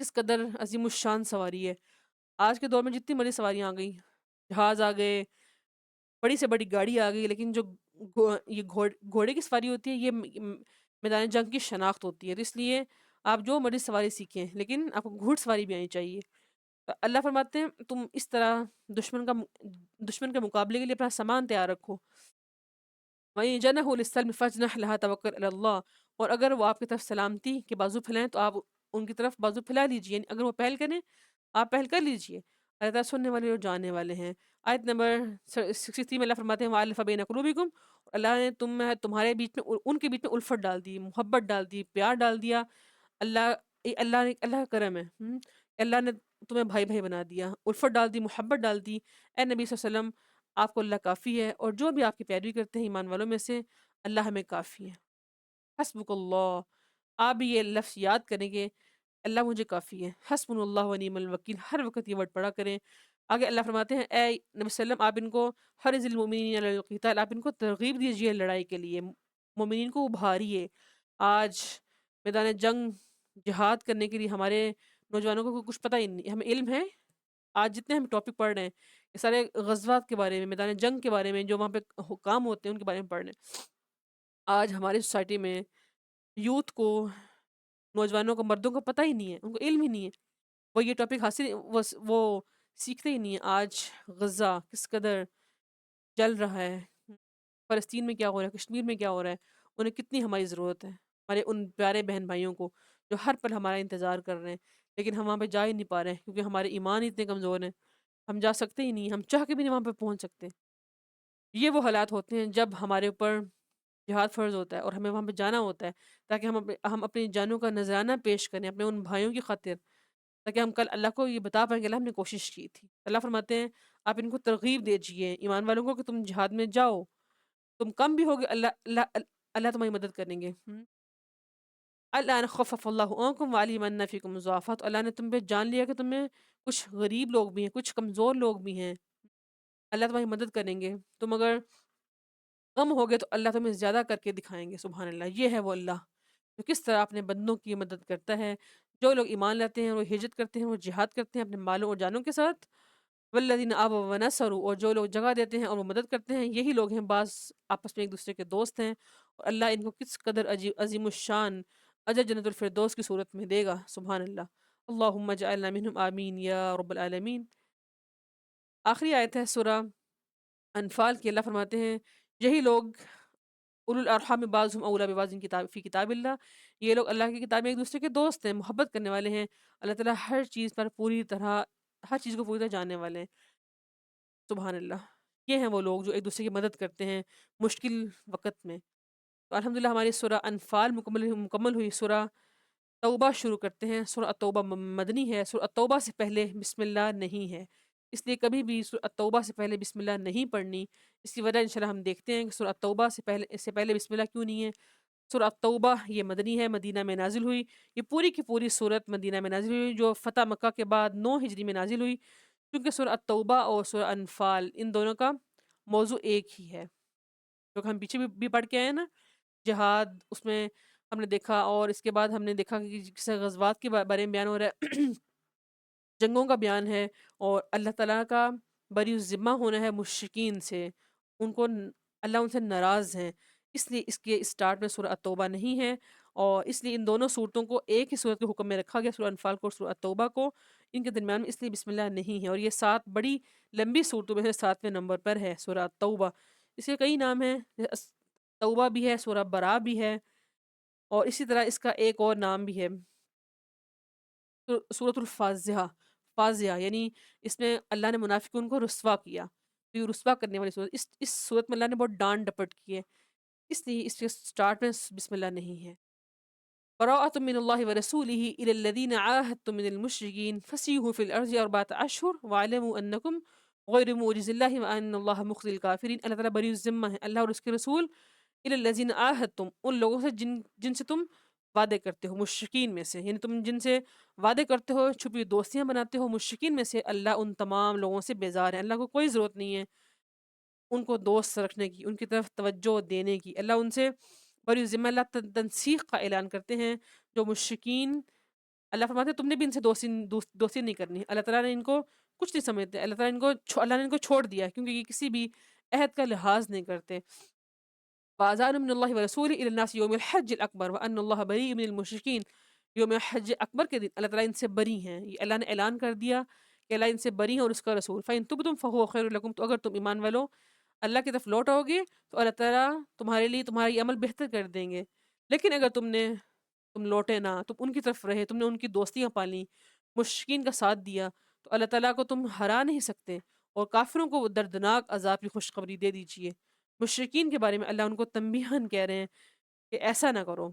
کس قدر عظیم الشان سواری ہے۔ آج کے دور میں جتنی بڑی سواریاں آ گئی، جہاز آ گئے، بڑی سے بڑی گاڑی آ گئی، لیکن جو یہ گھوڑے کی سواری ہوتی ہے، یہ میدان جنگ کی شناخت ہوتی ہے، تو اس لیے آپ جو مرضی سواری سیکھیں لیکن آپ کو گھوڑ سواری بھی آنی چاہیے۔ اللہ فرماتے ہیں تم اس طرح دشمن کے مقابلے کے لیے اپنا سامان تیار رکھو۔ وَإِن جَنَحُوا لِلسَّلْمِ فَاجْنَحْ لَهَا تَوَكَّلْ عَلَى اللَّهِ، اور اگر وہ آپ کی طرف سلامتی کے بازو پھیلائیں تو آپ ان کی طرف بازو پھیلا لیجیے، یعنی اگر وہ پہل کریں آپ پہل کر لیجیے، اللہ تعالیٰ سننے والے اور جاننے والے ہیں۔ آیت نمبر 63 میں اللہ فرماتے ہیں وَأَلَّفَ بَيْنَ قُلُوبِكُمْ، اللہ نے تمہارے بیچ میں، ان کے بیچ میں الفت ڈال دی، محبت ڈال دی، پیار ڈال دیا۔ اللہ کا کرم ہے، اللہ نے تمہیں بھائی بھائی بنا دیا، الفت ڈال دی، محبت ڈال دی۔ اے نبی صلی اللہ علیہ وسلم، آپ کو اللہ کافی ہے، اور جو بھی آپ کی پیروی کرتے ہیں ایمان والوں میں سے، اللہ ہمیں کافی ہے۔ حسبک اللہ، آپ بھی یہ لفظ یاد کریں گے، اللہ مجھے کافی ہے، حسبنا اللہ و نعم الوکیل، ہر وقت یہ ورڈ پڑھا کریں۔ آگے اللہ فرماتے ہیں اے نبی صلی اللہ علیہ وسلم، آپ ان کو حرض المؤمنین علی القتال، آپ ان کو ترغیب دیجیے لڑائی کے لیے، مومنین کو ابھاریے۔ آج میدان جنگ جہاد کرنے کے لیے ہمارے نوجوانوں کو کچھ پتہ ہی نہیں، ہمیں علم ہے، آج جتنے ہم ٹاپک پڑھ رہے ہیں یہ سارے غزوات کے بارے میں، میدان جنگ کے بارے میں، جو وہاں پہ حکام ہوتے ہیں ان کے بارے میں پڑھ رہے ہیں۔ آج ہماری سوسائٹی میں یوتھ کو، نوجوانوں کو، مردوں کو پتہ ہی نہیں ہے، ان کو علم ہی نہیں ہے، وہ یہ ٹاپک حاصل وہ سیکھتے ہی نہیں ہیں۔ آج غزہ کس قدر جل رہا ہے، فلسطین میں کیا ہو رہا ہے، کشمیر میں کیا ہو رہا ہے، انہیں کتنی ہماری ضرورت ہے، ہمارے ان پیارے بہن بھائیوں کو جو ہر پل ہمارا انتظار کر رہے ہیں، لیکن ہم وہاں پہ جا ہی نہیں پا رہے ہیں کیونکہ ہمارے ایمان اتنے کمزور ہیں، ہم جا سکتے ہی نہیں، ہم چاہ کے بھی نہیں وہاں پہ پہنچ سکتے۔ یہ وہ حالات ہوتے ہیں جب ہمارے اوپر جہاد فرض ہوتا ہے اور ہمیں وہاں پہ جانا ہوتا ہے تاکہ ہم اپنی جانوں کا نذرانہ پیش کریں اپنے ان بھائیوں کی خاطر، تاکہ ہم کل اللہ کو یہ بتا پائیں کہ اللہ ہم نے کوشش کی تھی۔ اللہ فرماتے ہیں آپ ان کو ترغیب دیجیے ایمان والوں کو کہ تم جہاد میں جاؤ، تم کم بھی ہوگے، اللہ تمہاری مدد کریں گے۔ الآن خفف اللہ عنکم وعلم ان فیکم ضعفا، تو اللہ نے تم پہ جان لیا کہ تم میں کچھ غریب لوگ بھی ہیں، کچھ کمزور لوگ بھی ہیں، اللہ تمہاری مدد کریں گے، تم اگر کم ہوگے تو اللہ تمہیں زیادہ کر کے دکھائیں گے، سبحان اللہ۔ یہ ہے وہ اللہ جو کس طرح اپنے بندوں کی مدد کرتا ہے۔ جو لوگ ایمان لاتے ہیں، وہ ہجرت کرتے ہیں، وہ جہاد کرتے ہیں اپنے مالوں اور جانوں کے ساتھ، والذین آووا ونصروا، اور جو لوگ جگہ دیتے ہیں اور وہ مدد کرتے ہیں، یہی لوگ ہیں بعض آپس میں ایک دوسرے کے دوست ہیں، اور اللہ ان کو کس قدر عظیم الشان اجر جنت الفردوس کی صورت میں دے گا، سبحان اللہ۔ اللہم اجعلنا منہم آمین یا رب العالمین۔ آخری آیت ہے سورہ انفال کی، اللہ فرماتے ہیں یہی لوگ اولو الارحام بعضهم اولا ببعض کتاب فی کتاب اللہ، یہ لوگ اللہ کی کتاب میں ایک دوسرے کے دوست ہیں، محبت کرنے والے ہیں، اللہ تعالیٰ ہر چیز پر پوری طرح، ہر چیز کو پوری طرح جاننے والے ہیں، سبحان اللہ۔ یہ ہیں وہ لوگ جو ایک دوسرے کی مدد کرتے ہیں مشکل وقت میں۔ تو الحمدللہ ہماری سورہ انفال مکمل ہوئی۔ سورہ توبہ شروع کرتے ہیں۔ سورہ التوبہ مدنی ہے، سورہ التوبہ سے پہلے بسم اللہ نہیں ہے، اس لیے کبھی بھی سورہ التوبہ سے پہلے بسم اللہ نہیں پڑھنی۔ اس کی وجہ انشاءاللہ ہم دیکھتے ہیں کہ سورہ التوبہ سے پہلے، اس سے پہلے بسم اللہ کیوں نہیں ہے۔ سورہ التوبہ یہ مدنی ہے، مدینہ میں نازل ہوئی، یہ پوری کی پوری صورت مدینہ میں نازل ہوئی، جو فتح مکہ کے بعد 9 ہجری میں نازل ہوئی، کیونکہ سورہ التوبہ اور سورہ انفال ان دونوں کا موضوع ایک ہی ہے، جو کہ ہم پیچھے بھی پڑھ کے آئے ہیں نا، جہاد اس میں ہم نے دیکھا، اور اس کے بعد ہم نے دیکھا کہ کسی غزوات کے بارے میں بیان ہو رہا ہے، جنگوں کا بیان ہے، اور اللہ تعالیٰ کا بری الذمہ ہونا ہے مشرکین سے، ان کو اللہ ان سے ناراض ہیں، اس لیے اس کے اسٹارٹ میں سورہ التوبہ نہیں ہے، اور اس لیے ان دونوں صورتوں کو ایک ہی صورت کے حکم میں رکھا گیا، سورہ انفال کو اور سورہ التوبہ کو، ان کے درمیان میں اس لیے بسم اللہ نہیں ہے، اور یہ 7 بڑی لمبی صورتوں میں سے 7ویں نمبر پر ہے سورہ التوبہ۔ اس کے کئی نام ہیں، توبہ بھی ہے، سورہ برا بھی ہے، اور اسی طرح اس کا ایک اور نام بھی ہے سورۃ الفاضحہ، فاضحہ یعنی اس میں اللہ نے منافقون کو رسوا کیا، تو یہ رسوا کرنے والی صورت، اس صورت میں اللہ نے بہت ڈانٹ ڈپٹ کی ہے، اس لیے اس کے سٹارٹ میں بسم اللہ نہیں ہے۔ براءۃ من اللہ ورسولہ الی الذین عاہدتم من المشرکین فسیحوا فی الارض اربعۃ اشہر واعلموا انکم غیر معجز اللہ وان اللہ مخزی الکافرین۔ اللہ تعالیٰ بری الذمہ ہے، اللہ اور اس کے رسول، الی الذین عاہدتم، ان لوگوں سے جن سے تم وعدے کرتے ہو، مشرکین میں سے، یعنی تم جن سے وعدے کرتے ہو، چھپی دوستیاں بناتے ہو مشرکین میں سے، اللہ ان تمام لوگوں سے بیزار ہے، اللہ کو کوئی ضرورت نہیں ہے ان کو دوست رکھنے کی، ان کی طرف توجہ دینے کی، اللہ ان سے بری ذمہ، اللہ تنسیخ کا اعلان کرتے ہیں، جو مشرکین، اللہ فرماتے ہیں تم نے بھی ان سے دوستی نہیں کرنی، اللہ تعالیٰ نے ان کو کچھ نہیں سمجھتے، اللہ تعالیٰ نے اللہ نے ان کو چھوڑ دیا کیونکہ یہ کسی بھی عہد کا لحاظ نہیں کرتے۔ وَأَذَانٌ مِّنَ اللَّهِ وَرَسُولِهِ إِلَى النَّاسِ يَوْمَ الْحَجِّ الْأَكْبَرِ وَأَنَّ اللَّهَ بَرِيءٌ مِّنَ الْمُشْرِكِينَ۔ یوم حج اکبر کے دن اللہ تعالیٰ ان سے بری ہیں، یہ اللہ نے اعلان کر دیا کہ اللہ ان سے بری ہیں اور اس کا رسول۔ فَإِن تُبْتُمْ فَهُوَ خَيْرٌ لَكُمْ، تو اگر تم ایمان والو اللہ کی طرف لوٹ آؤ گے تو اللہ تعالیٰ تمہارے لیے تمہارا یہ عمل بہتر کر دیں گے، لیکن اگر تم لوٹے نہ، تم ان کی طرف رہے، تم نے ان کی دوستیاں پالیں، مشرکین کا ساتھ دیا، تو اللہ تعالیٰ کو تم ہرا نہیں سکتے، اور کافروں کو وہ دردناک عذاب کی خوشخبری دے دیجئے۔ مشرکین کے بارے میں اللہ ان کو تنبیہاً کہہ رہے ہیں کہ ایسا نہ کرو۔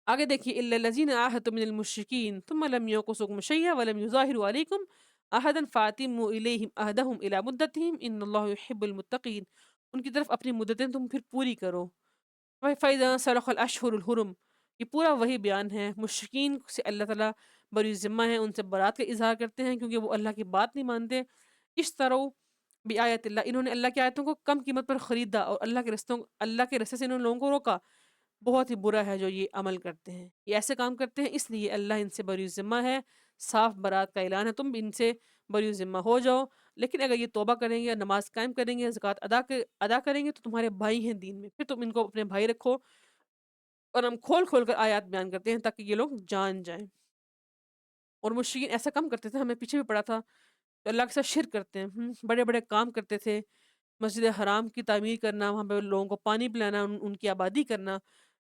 آگے دیکھیے الا الذین عاہدتم من المشرکین ثم لم ينقصوکم شیئا ولم یظاہروا علیکم احدا فاتموا الیہم عہدہم الی مدتہم ان اللہ یحب المتقین، ان کی طرف اپنی مدتیں تم پھر پوری کرو۔ فَإِذَا سَلَخَ الْأَشْهُرُ الْحُرُمُ، یہ پورا وہی بیان ہے، مشرکین سے اللہ تعالیٰ بری ذمہ ہے، ان سے برات کا اظہار کرتے ہیں کیونکہ وہ اللہ کی بات نہیں مانتے۔ اشتروا بآیات اللہ، انہوں نے اللہ کی آیتوں کو کم قیمت پر خریدا اور اللہ کے رستے سے انہوں نے لوگوں کو روکا، بہت ہی برا ہے جو یہ عمل کرتے ہیں، یہ ایسے کام کرتے ہیں، اس لیے اللہ ان سے بری ذمہ ہے، صاف برات کا اعلان ہے، تم بھی ان سے بری ذمہ ہو جاؤ، لیکن اگر یہ توبہ کریں گے، نماز قائم کریں گے، زکوٰۃ ادا کریں گے تو تمہارے بھائی ہیں دین میں، پھر تم ان کو اپنے بھائی رکھو، اور ہم کھول کھول کر آیات بیان کرتے ہیں تاکہ یہ لوگ جان جائیں۔ اور مشرکین ایسا کم کرتے تھے، ہمیں پیچھے بھی پڑھا تھا، تو اللہ کے ساتھ شرک کرتے ہیں، بڑے بڑے کام کرتے تھے، مسجد حرام کی تعمیر کرنا، وہاں پہ لوگوں کو پانی پلانا، ان کی آبادی کرنا،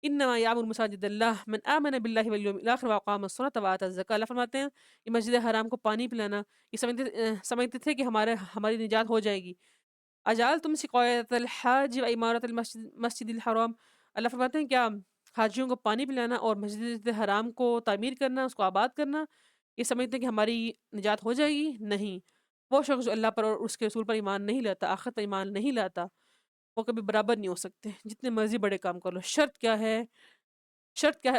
انما یعمر مساجد اللہ من آمن باللہ والیوم الاخر واقام الصلاۃ وآتى الزکاۃ، اللہ فرماتے ہیں یہ مسجد حرام کو پانی پلانا، یہ سمجھتے تھے کہ ہماری نجات ہو جائے گی۔ اجعلتم سقایۃ الحاج و عمارۃ المسجد الحرام، اللہ فرماتے ہیں کیا حاجیوں کو پانی پلانا اور مسجد حرام کو تعمیر کرنا، اس کو آباد کرنا، یہ سمجھتے ہیں کہ ہماری نجات ہو جائے گی؟ نہیں، وہ شخص جو اللہ پر اور اس کے رسول پر ایمان نہیں لاتا، آخرت پر ایمان نہیں لاتا، وہ کبھی برابر نہیں ہو سکتے، جتنے مرضی بڑے کام کر لو۔ شرط کیا ہے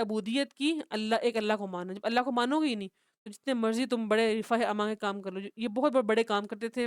عبودیت کی؟ اللہ کو ماننا، جب اللہ کو مانو گے ہی نہیں تو جتنے مرضی تم بڑے رفاہ اما کے کام کر لو۔ یہ بہت بڑے کام کرتے تھے،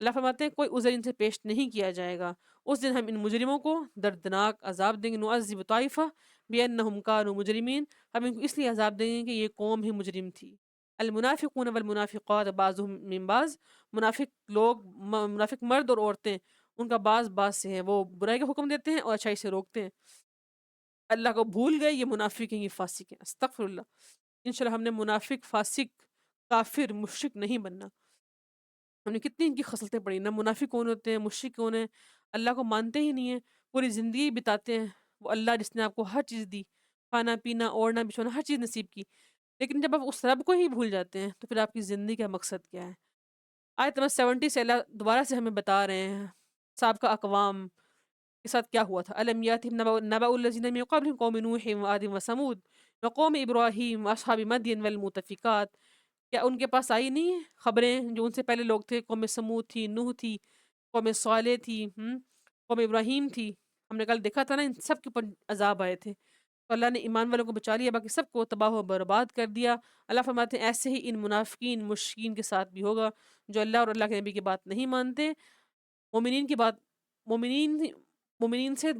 اللہ فرماتے ہیں کوئی عذر ان سے پیش نہیں کیا جائے گا، اس دن ہم ان مجرموں کو دردناک عذاب دیں گے، نعذب طائفہ بانہم کانوا مجرمین، ہم ان کو اس لیے عذاب دیں گے کہ یہ قوم ہی مجرم تھی۔ المنافقون والمنافقات بعضهم من بعض، منافق لوگ منافق مرد اور عورتیں ان کا بعض بعض سے ہیں، وہ برائی کا حکم دیتے ہیں اور اچھائی سے روکتے ہیں۔ اللہ کو بھول گئے، یہ منافق ہیں، یہ فاسق ہیں، استغفر اللہ۔ انشاءاللہ ہم نے منافق، فاسق، کافر، مشرک نہیں بننا۔ ہم نے کتنی ان کی خصلتیں پڑھی، نہ منافق کون ہوتے ہیں، مشرک کون ہیں، اللہ کو مانتے ہی نہیں ہیں، پوری زندگی بتاتے ہیں وہ اللہ جس نے آپ کو ہر چیز دی، کھانا پینا اوڑھنا بچھونا ہر چیز نصیب کی، لیکن جب آپ اس رب کو ہی بھول جاتے ہیں تو پھر آپ کی زندگی کا مقصد کیا ہے؟ آیت نمبر 70 سے اللہ دوبارہ سے ہمیں بتا رہے ہیں سابقہ اقوام کے ساتھ کیا ہوا تھا۔ الم یاتہم نبأ الذین من قبلہم قوم نوح وعاد وثمود وقوم ابراہیم واصحاب مدین والمؤتفقات، کیا ان کے پاس آئی نہیں ہیں خبریں جو ان سے پہلے لوگ تھے، قوم سمود تھی، نوح تھی، قوم صالح تھی، قوم ابراہیم تھی، ہم نے کل دیکھا تھا نا، ان سب کے اوپر عذاب آئے تھے، تو اللہ نے ایمان والوں کو بچا لیا، باقی سب کو تباہ و برباد کر دیا۔ اللہ فرماتے ہیں ایسے ہی ان منافقین مشرکین کے ساتھ بھی ہوگا جو اللہ اور اللہ کے نبی کی بات نہیں مانتے، مومنین کی بات، مومنین مومنین سے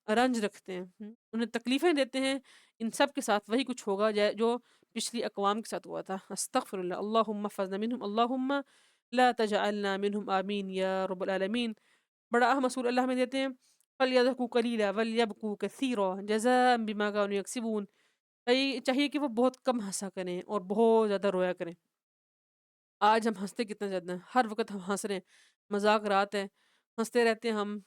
رنج رکھتے ہیں، انہیں تکلیفیں دیتے ہیں، ان سب کے ساتھ وہی کچھ ہوگا جو پچھلی اقوام کے ساتھ ہوا تھا۔ استغفر اللہ، اللہم احفظنا منہم، اللہم لا تجعلنا منہم، آمین یا رب العالمین۔ بڑا اہم اصول اللہ ہمیں دیتے ہیں، فَلْيَضْحَكُوا قَلِيلًا وَلْيَبْكُوا كَثِيرًا جَزَاءً بِمَا كَانُوا يَكْسِبُونَ، چاہیے کہ وہ بہت کم ہنسا کریں اور بہت زیادہ رویا کریں۔ آج ہم ہنستے کتنا زیادہ ہیں، ہر وقت ہم ہنس رہے ہیں، مذاق رات ہے، ہنستے رہتے ہیں ہم،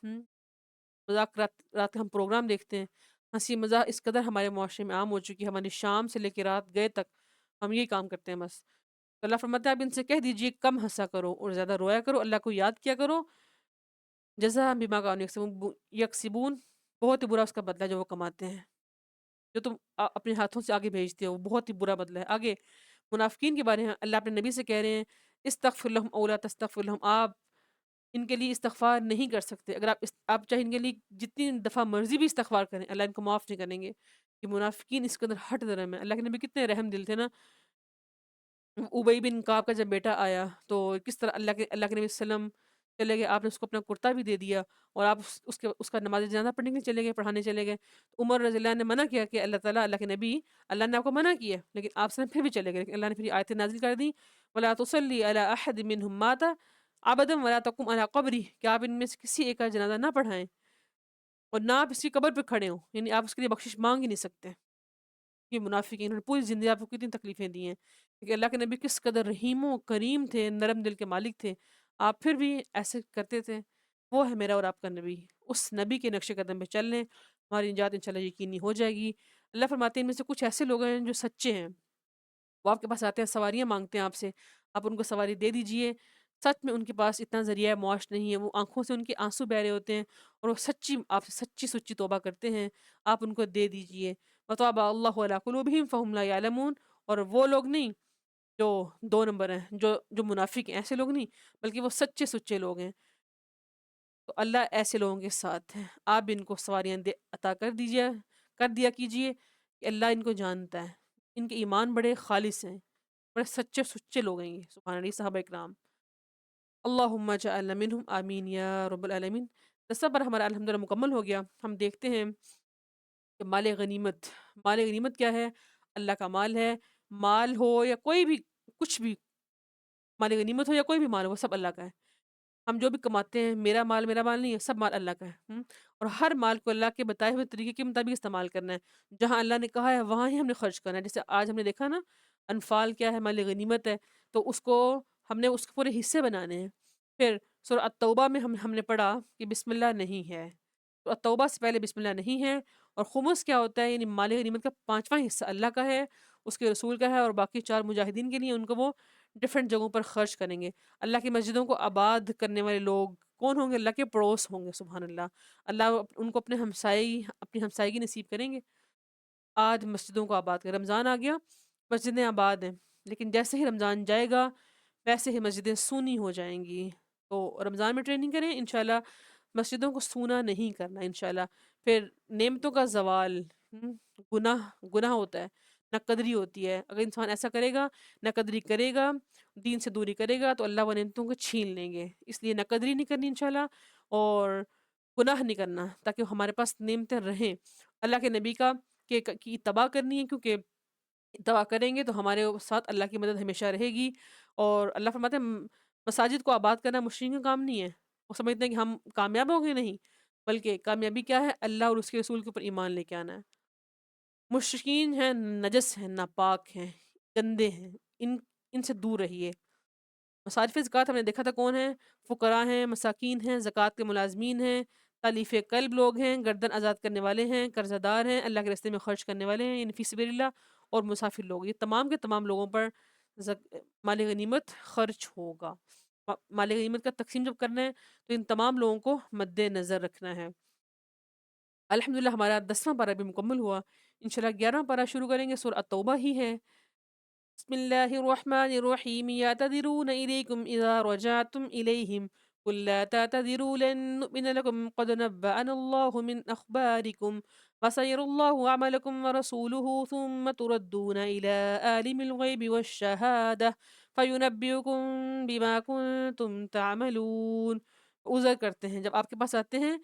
مذاق رات رات کے ہم پروگرام دیکھتے ہیں، ہنسی مذاق اس قدر ہمارے معاشرے میں عام ہو چکی ہے، ہماری شام سے لے کے رات گئے تک ہم یہی کام کرتے ہیں بس۔ تو اللہ فرماتا ہے آپ ان سے کہہ دیجئے کم ہنسا کرو اور زیادہ رویا کرو، اللہ کو یاد کیا کرو، جزاء بما كانوا یکسبون، بہت ہی برا اس کا بدلہ ہے جو وہ کماتے ہیں، جو تم اپنے ہاتھوں سے آگے بھیجتے ہو، وہ بہت ہی برا بدلہ ہے۔ آگے منافقین کے بارے میں اللہ اپنے نبی سے کہہ رہے ہیں استغفر لهم او لا تستغفر لهم، آپ ان کے لیے استغفار نہیں کر سکتے، اگر آپ چاہے ان کے لیے جتنی دفعہ مرضی بھی استغفار کریں اللہ ان کو معاف نہیں کریں گے۔ کہ منافقین اس قدر ہٹ درم ہے، اللہ کے نبی کتنے رحم دل تھے نا، ابی بن کعب کا جب بیٹا آیا تو کس طرح اللہ کے نبی صلی اللہ علیہ وسلم چلے گئے، آپ نے اس کو اپنا کرتا بھی دے دیا اور آپ اس کا نماز جنازہ پڑھنے کے لیے چلے گئے، پڑھانے چلے گئے، تو عمر رضی اللہ عنہ نے منع کیا کہ اللہ تعالیٰ، اللہ کے نبی، اللہ نے آپ کو منع کیا لیکن آپ سے پھر بھی چلے گئے، لیکن اللہ نے پھر آیتیں نازل کر دی ولا تصلی علی احد منهم مات ابدا ولا تقم علی قبری، کہ آپ ان میں سے کسی ایک کا جنازہ نہ پڑھائیں اور نہ آپ اس کی قبر پہ کھڑے ہوں، یعنی آپ اس کے لیے بخشش مانگ ہی نہیں سکتے۔ یہ منافقین انہوں نے پوری زندگی آپ کو کتنی تکلیفیں دی ہیں، کہ اللہ کے نبی کس قدر رحیم و کریم تھے، نرم دل کے مالک تھے، آپ پھر بھی ایسے کرتے تھے۔ وہ ہے میرا اور آپ کا نبی، اس نبی کے نقش قدم پہ چل لیں، ہماری نجات انشاءاللہ یقینی ہو جائے گی۔ اللہ فرماتے ہیں ان میں سے کچھ ایسے لوگ ہیں جو سچے ہیں، وہ آپ کے پاس آتے ہیں، سواریاں مانگتے ہیں آپ سے، آپ ان کو سواری دے دیجئے، سچ میں ان کے پاس اتنا ذریعہ معاش نہیں ہے، وہ آنکھوں سے ان کے آنسو بہ رہے ہوتے ہیں اور وہ آپ سے سچی سچی توبہ کرتے ہیں، آپ ان کو دے دیجئے۔ وَطَبَعَ اللَّهُ عَلَىٰ قُلُوبِهِمْ فَهُمْ لَا يَعْلَمُونَ، اور وہ لوگ نہیں جو دو نمبر ہیں، جو منافق ہیں، ایسے لوگ نہیں، بلکہ وہ سچے سچے لوگ ہیں، تو اللہ ایسے لوگوں کے ساتھ ہے۔ آپ بھی ان کو سواریاں عطا کر دیا کیجئے کہ اللہ ان کو جانتا ہے، ان کے ایمان بڑے خالص ہیں، بڑے سچے سچے لوگ ہیں، یہ سبحان اللہ صحابہ اکرام۔ اللہم اجعلنا منہم، آمین یا رب العالمین۔ تصبر ہمارا الحمدللہ مکمل ہو گیا۔ ہم دیکھتے ہیں کہ مال غنیمت کیا ہے؟ اللہ کا مال ہے، مال ہو یا کوئی بھی، کچھ بھی، مال غنیمت ہو یا کوئی بھی مال ہو، وہ سب اللہ کا ہے۔ ہم جو بھی کماتے ہیں، میرا مال نہیں ہے، سب مال اللہ کا ہے، اور ہر مال کو اللہ کے بتائے ہوئے طریقے کے مطابق استعمال کرنا ہے، جہاں اللہ نے کہا ہے وہاں ہی ہم نے خرچ کرنا ہے۔ جیسے آج ہم نے دیکھا نا، انفال کیا ہے؟ مال غنیمت ہے، تو اس کو ہم نے اس کے پورے حصے بنانے ہیں۔ پھر سورہ التوبہ میں ہم نے پڑھا کہ بسم اللہ نہیں ہے، تو التوبہ سے پہلے بسم اللہ نہیں ہے، اور خمس کیا ہوتا ہے؟ یعنی مال غنیمت کا 5واں حصہ اللہ کا ہے، اس کے رسول کا ہے، اور باقی 4 مجاہدین کے لیے، ان کو وہ ڈفرینٹ جگہوں پر خرچ کریں گے۔ اللہ کی مسجدوں کو آباد کرنے والے لوگ کون ہوں گے؟ اللہ کے پڑوس ہوں گے، سبحان اللہ۔ اللہ ان کو اپنی ہمسائیگی نصیب کریں گے۔ آج مسجدوں کو آباد کریں، رمضان آ گیا، مسجدیں آباد ہیں، لیکن جیسے ہی رمضان جائے گا ویسے ہی مسجدیں سونی ہو جائیں گی۔ تو رمضان میں ٹریننگ کریں انشاءاللہ، مسجدوں کو سونا نہیں کرنا انشاءاللہ۔ پھر نعمتوں کا زوال، گناہ ہوتا ہے، نہ قدری ہوتی ہے۔ اگر انسان ایسا کرے گا، نہ قدری کرے گا، دین سے دوری کرے گا، تو اللہ وہ نعمتوں کو چھین لیں گے۔ اس لیے نہ قدری نہیں کرنی انشاءاللہ، اور گناہ نہیں کرنا، تاکہ ہمارے پاس نعمتیں رہیں۔ اللہ کے نبی کی اتباع کرنی ہے، کیونکہ اتباع کریں گے تو ہمارے ساتھ اللہ کی مدد ہمیشہ رہے گی۔ اور اللہ فرماتے ہیں مساجد کو آباد کرنا مشرکین کا کام نہیں ہے۔ وہ سمجھتے ہیں کہ ہم کامیاب ہوں گے، نہیں، بلکہ کامیابی کیا ہے؟ اللہ اور اس کے رسول کے اوپر ایمان لے کے آنا ہے۔ مشرکین ہیں، نجس ہیں، ناپاک ہیں، گندے ہیں، ان سے دور رہیے۔ مصارف زکوٰۃ ہم نے دیکھا تھا کون ہیں؟ فقراء ہیں، مساکین ہیں، زکوٰۃ کے ملازمین ہیں، تالیف قلب لوگ ہیں، گردن آزاد کرنے والے ہیں، قرضہ دار ہیں، اللہ کے راستے میں خرچ کرنے والے ہیں، یعنی فی سبیل اللہ، اور مسافر لوگ۔ یہ تمام کے تمام لوگوں پر مال غنیمت خرچ ہوگا۔ مال غنیمت کا تقسیم جب کرنا ہے تو ان تمام لوگوں کو مد نظر رکھنا ہے۔ الحمدللہ ہمارا 10واں پارہ بھی مکمل ہوا۔ انشاءاللہ 11واں پارہ شروع کریں گے، سورہ التوبہ ہی ہے۔ بسم اللہ الرحمن الرحیم یعتذرون الیکم اذا رجعتم الیہم قل لا تعتذروا لن نؤمن لكم قد نبأنا الله من اخباركم وسيرى الله عملكم ورسوله ثم تردون الى عالم الغیب والشہادة فینبئکم بما کنتم تعملون۔ عذر کرتے ہیں جب آپ کے پاس آتے ہیں،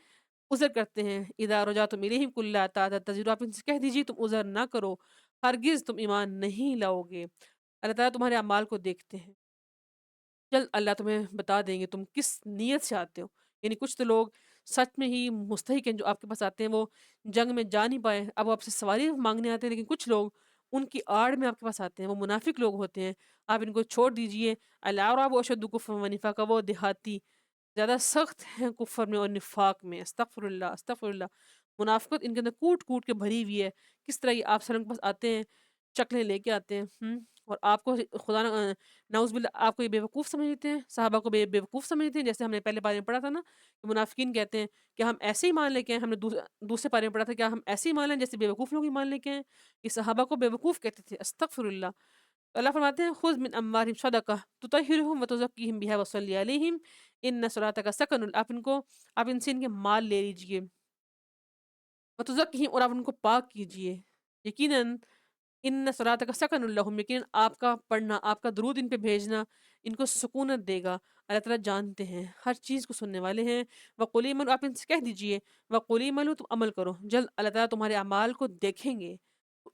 عذر کرتے ہیں۔ اذا رجعتم الیہم قل لا تعتذروا، آپ ان سے کہہ دیجیے تم عذر نہ کرو، ہرگز تم ایمان نہیں لاؤ گے۔ اللہ تعالیٰ تمہارے اعمال کو دیکھتے ہیں، جلد اللہ تمہیں بتا دیں گے تم کس نیت سے آتے ہو۔ یعنی کچھ تو لوگ سچ میں ہی مستحق ہیں جو آپ کے پاس آتے ہیں، وہ جنگ میں جا نہیں پائے، اب وہ آپ سے سواری مانگنے آتے ہیں، لیکن کچھ لوگ ان کی آڑ میں آپ کے پاس آتے ہیں، وہ منافق لوگ ہوتے ہیں، آپ ان کو چھوڑ دیجئے۔ الاعراب اشد کفرا ونفاقا، وہ دیہاتی زیادہ سخت ہیں کفر میں اور نفاق میں۔ استغفر اللہ، استغفر اللہ۔ منافقت ان کے اندر کوٹ کوٹ کے بھری ہوئی ہے۔ کس طرح یہ آپ سرنگ کے پاس آتے ہیں، شکلیں لے کے آتے ہیں، اور آپ کو خدا نعوذ باللہ آپ کو یہ بیوقوف سمجھتے ہیں، صحابہ کو بیوقوف سمجھتے ہیں، جیسے ہم نے پہلے بارے میں پڑھا تھا نا کہ منافقین کہتے ہیں کہ ہم ایسے ہی مان لے کے آئے۔ ہم نے دوسرے بارے میں پڑھا تھا کہ ہم ایسے ہی مان لیں جیسے بیوقوف لوگ ہی مان لے کے آئے۔ یہ صحابہ کو بیوقوف کہتے تھے، استغفر اللہ۔ تو اللہ فرماتے ہیں خذ من اموالہم صدقہ تطہرہم وتزکیہم بہا وصلی علیہم ان صلاتک سکن، آپ ان سے ان کے مال لے لیجئے، وتزکیہم، اور آپ ان کو پاک کیجئے۔ یقیناً ان صلاتک سکن لہم، یقیناً آپ کا پڑھنا، آپ کا درود ان پہ بھیجنا ان کو سکونت دے گا۔ اللہ تعالیٰ جانتے ہیں، ہر چیز کو سننے والے ہیں۔ وقل اعملوا، آپ ان سے کہہ دیجئے وقل اعملوا، تم عمل کرو، جلد اللہ تعالیٰ تمہارے اعمال کو دیکھیں گے،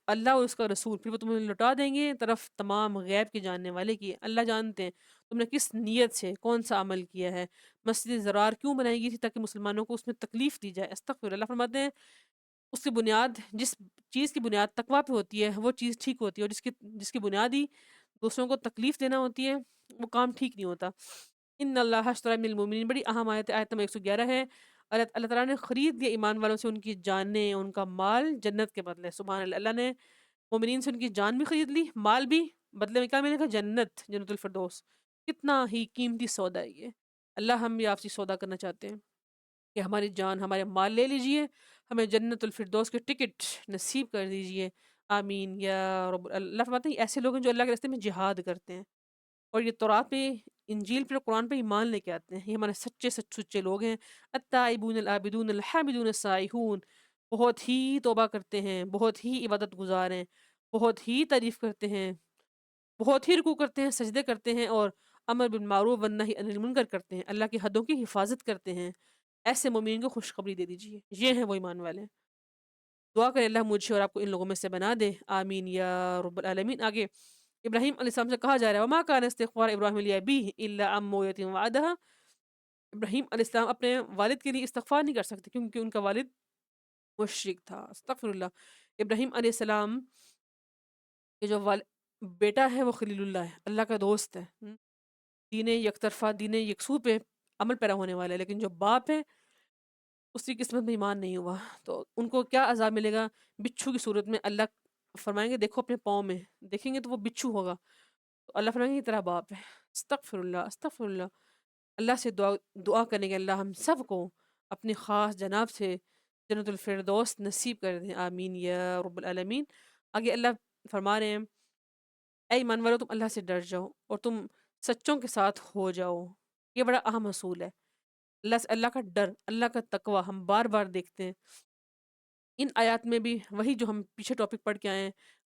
اللہ اور اس کا رسول، پھر وہ تمہیں لوٹا دیں گے طرف تمام غیب کے جاننے والے کی۔ اللہ جانتے ہیں تم نے کس نیت سے کون سا عمل کیا ہے۔ مسجد زرار کیوں بنائی گئی تھی؟ تاکہ مسلمانوں کو اس میں تکلیف دی جائے۔ استغفر اللہ۔ فرماتے ہیں اس کی بنیاد، جس چیز کی بنیاد تقویٰ پہ ہوتی ہے وہ چیز ٹھیک ہوتی ہے، اور جس کی بنیاد ہی دوسروں کو تکلیف دینا ہوتی ہے وہ کام ٹھیک نہیں ہوتا۔ ان اللہ اشتری من المؤمنین، بڑی اہم آیت ہے، آیت نمبر 111 ہے۔ اللہ تعالیٰ نے خرید لیا ایمان والوں سے ان کی جانیں، ان کا مال جنت کے بدلے۔ سبحان اللہ، اللہ نے مومنین سے ان کی جان بھی خرید لی، مال بھی، بدلے میں کیا ملے گا؟ جنت، جنت الفردوس۔ کتنا ہی قیمتی سودا ہے یہ۔ اللہ ہم بھی آپ سے سودا کرنا چاہتے ہیں کہ ہماری جان، ہمارے مال لے لیجئے، ہمیں جنت الفردوس کے ٹکٹ نصیب کر دیجئے، آمین یا رب۔ اللہ فرماتے ہیں ایسے لوگ ہیں جو اللہ کے راستے میں جہاد کرتے ہیں، اور یہ تورات پہ، انجیل پہ، قرآن پہ ایمان لے کے آتے ہیں، یہ ہمارے سچے لوگ ہیں۔ التائبون العابدون الحامدون السائحون، بہت ہی توبہ کرتے ہیں، بہت ہی عبادت گزار ہیں، بہت ہی تعریف کرتے ہیں، بہت ہی رکوع کرتے ہیں، سجدے کرتے ہیں، اور امر بالمعروف والنہی عن المنکر کرتے ہیں، اللہ کی حدوں کی حفاظت کرتے ہیں۔ ایسے مومنین کو خوشخبری دے دیجیے، یہ ہیں وہ ایمان والے۔ دعا کریں اللہ مجھے اور آپ کو ان لوگوں میں سے بنا دے، آمین یا رب العالمین۔ آگے ابراہیم علیہ السلام سے کہا جا رہا ہے وما کان استغفار ابراہیم لابیہ الا عن موعظۃ وعدہا۔ ابراہیم علیہ السلام اپنے والد کے لیے استغفار نہیں کر سکتے کیونکہ ان کا والد مشرک تھا۔ استغفر اللہ۔ ابراہیم علیہ السلام کے جو بیٹا ہے وہ خلیل اللہ ہے، اللہ کا دوست ہے، دین یک طرفہ، دین یکسو پہ عمل پیرا ہونے والا ہے، لیکن جو باپ ہے اس کی قسمت میں ایمان نہیں ہوا، تو ان کو کیا عذاب ملے گا؟ بچھو کی صورت میں۔ اللہ فرمائیں گے دیکھو اپنے پاؤں میں، دیکھیں گے تو وہ بچھو ہوگا، تو اللہ فرمائیں گے یہ تیرا باپ ہے۔ استغفر اللہ، استغفر اللہ۔ اللہ سے دعا کرنے کے اللہ ہم سب کو اپنے خاص جناب سے جنت الفردوس نصیب کر دیں، آمین یا رب العالمین۔ آگے اللہ فرما رہے ہیں اے ایمان والو، تم اللہ سے ڈر جاؤ اور تم سچوں کے ساتھ ہو جاؤ۔ یہ بڑا اہم اصول ہے، اللہ سے، اللہ کا ڈر، اللہ کا تقوی ہم بار بار دیکھتے ہیں ان آیات میں بھی، وہی جو ہم پیچھے ٹاپک پڑھ کے آئے ہیں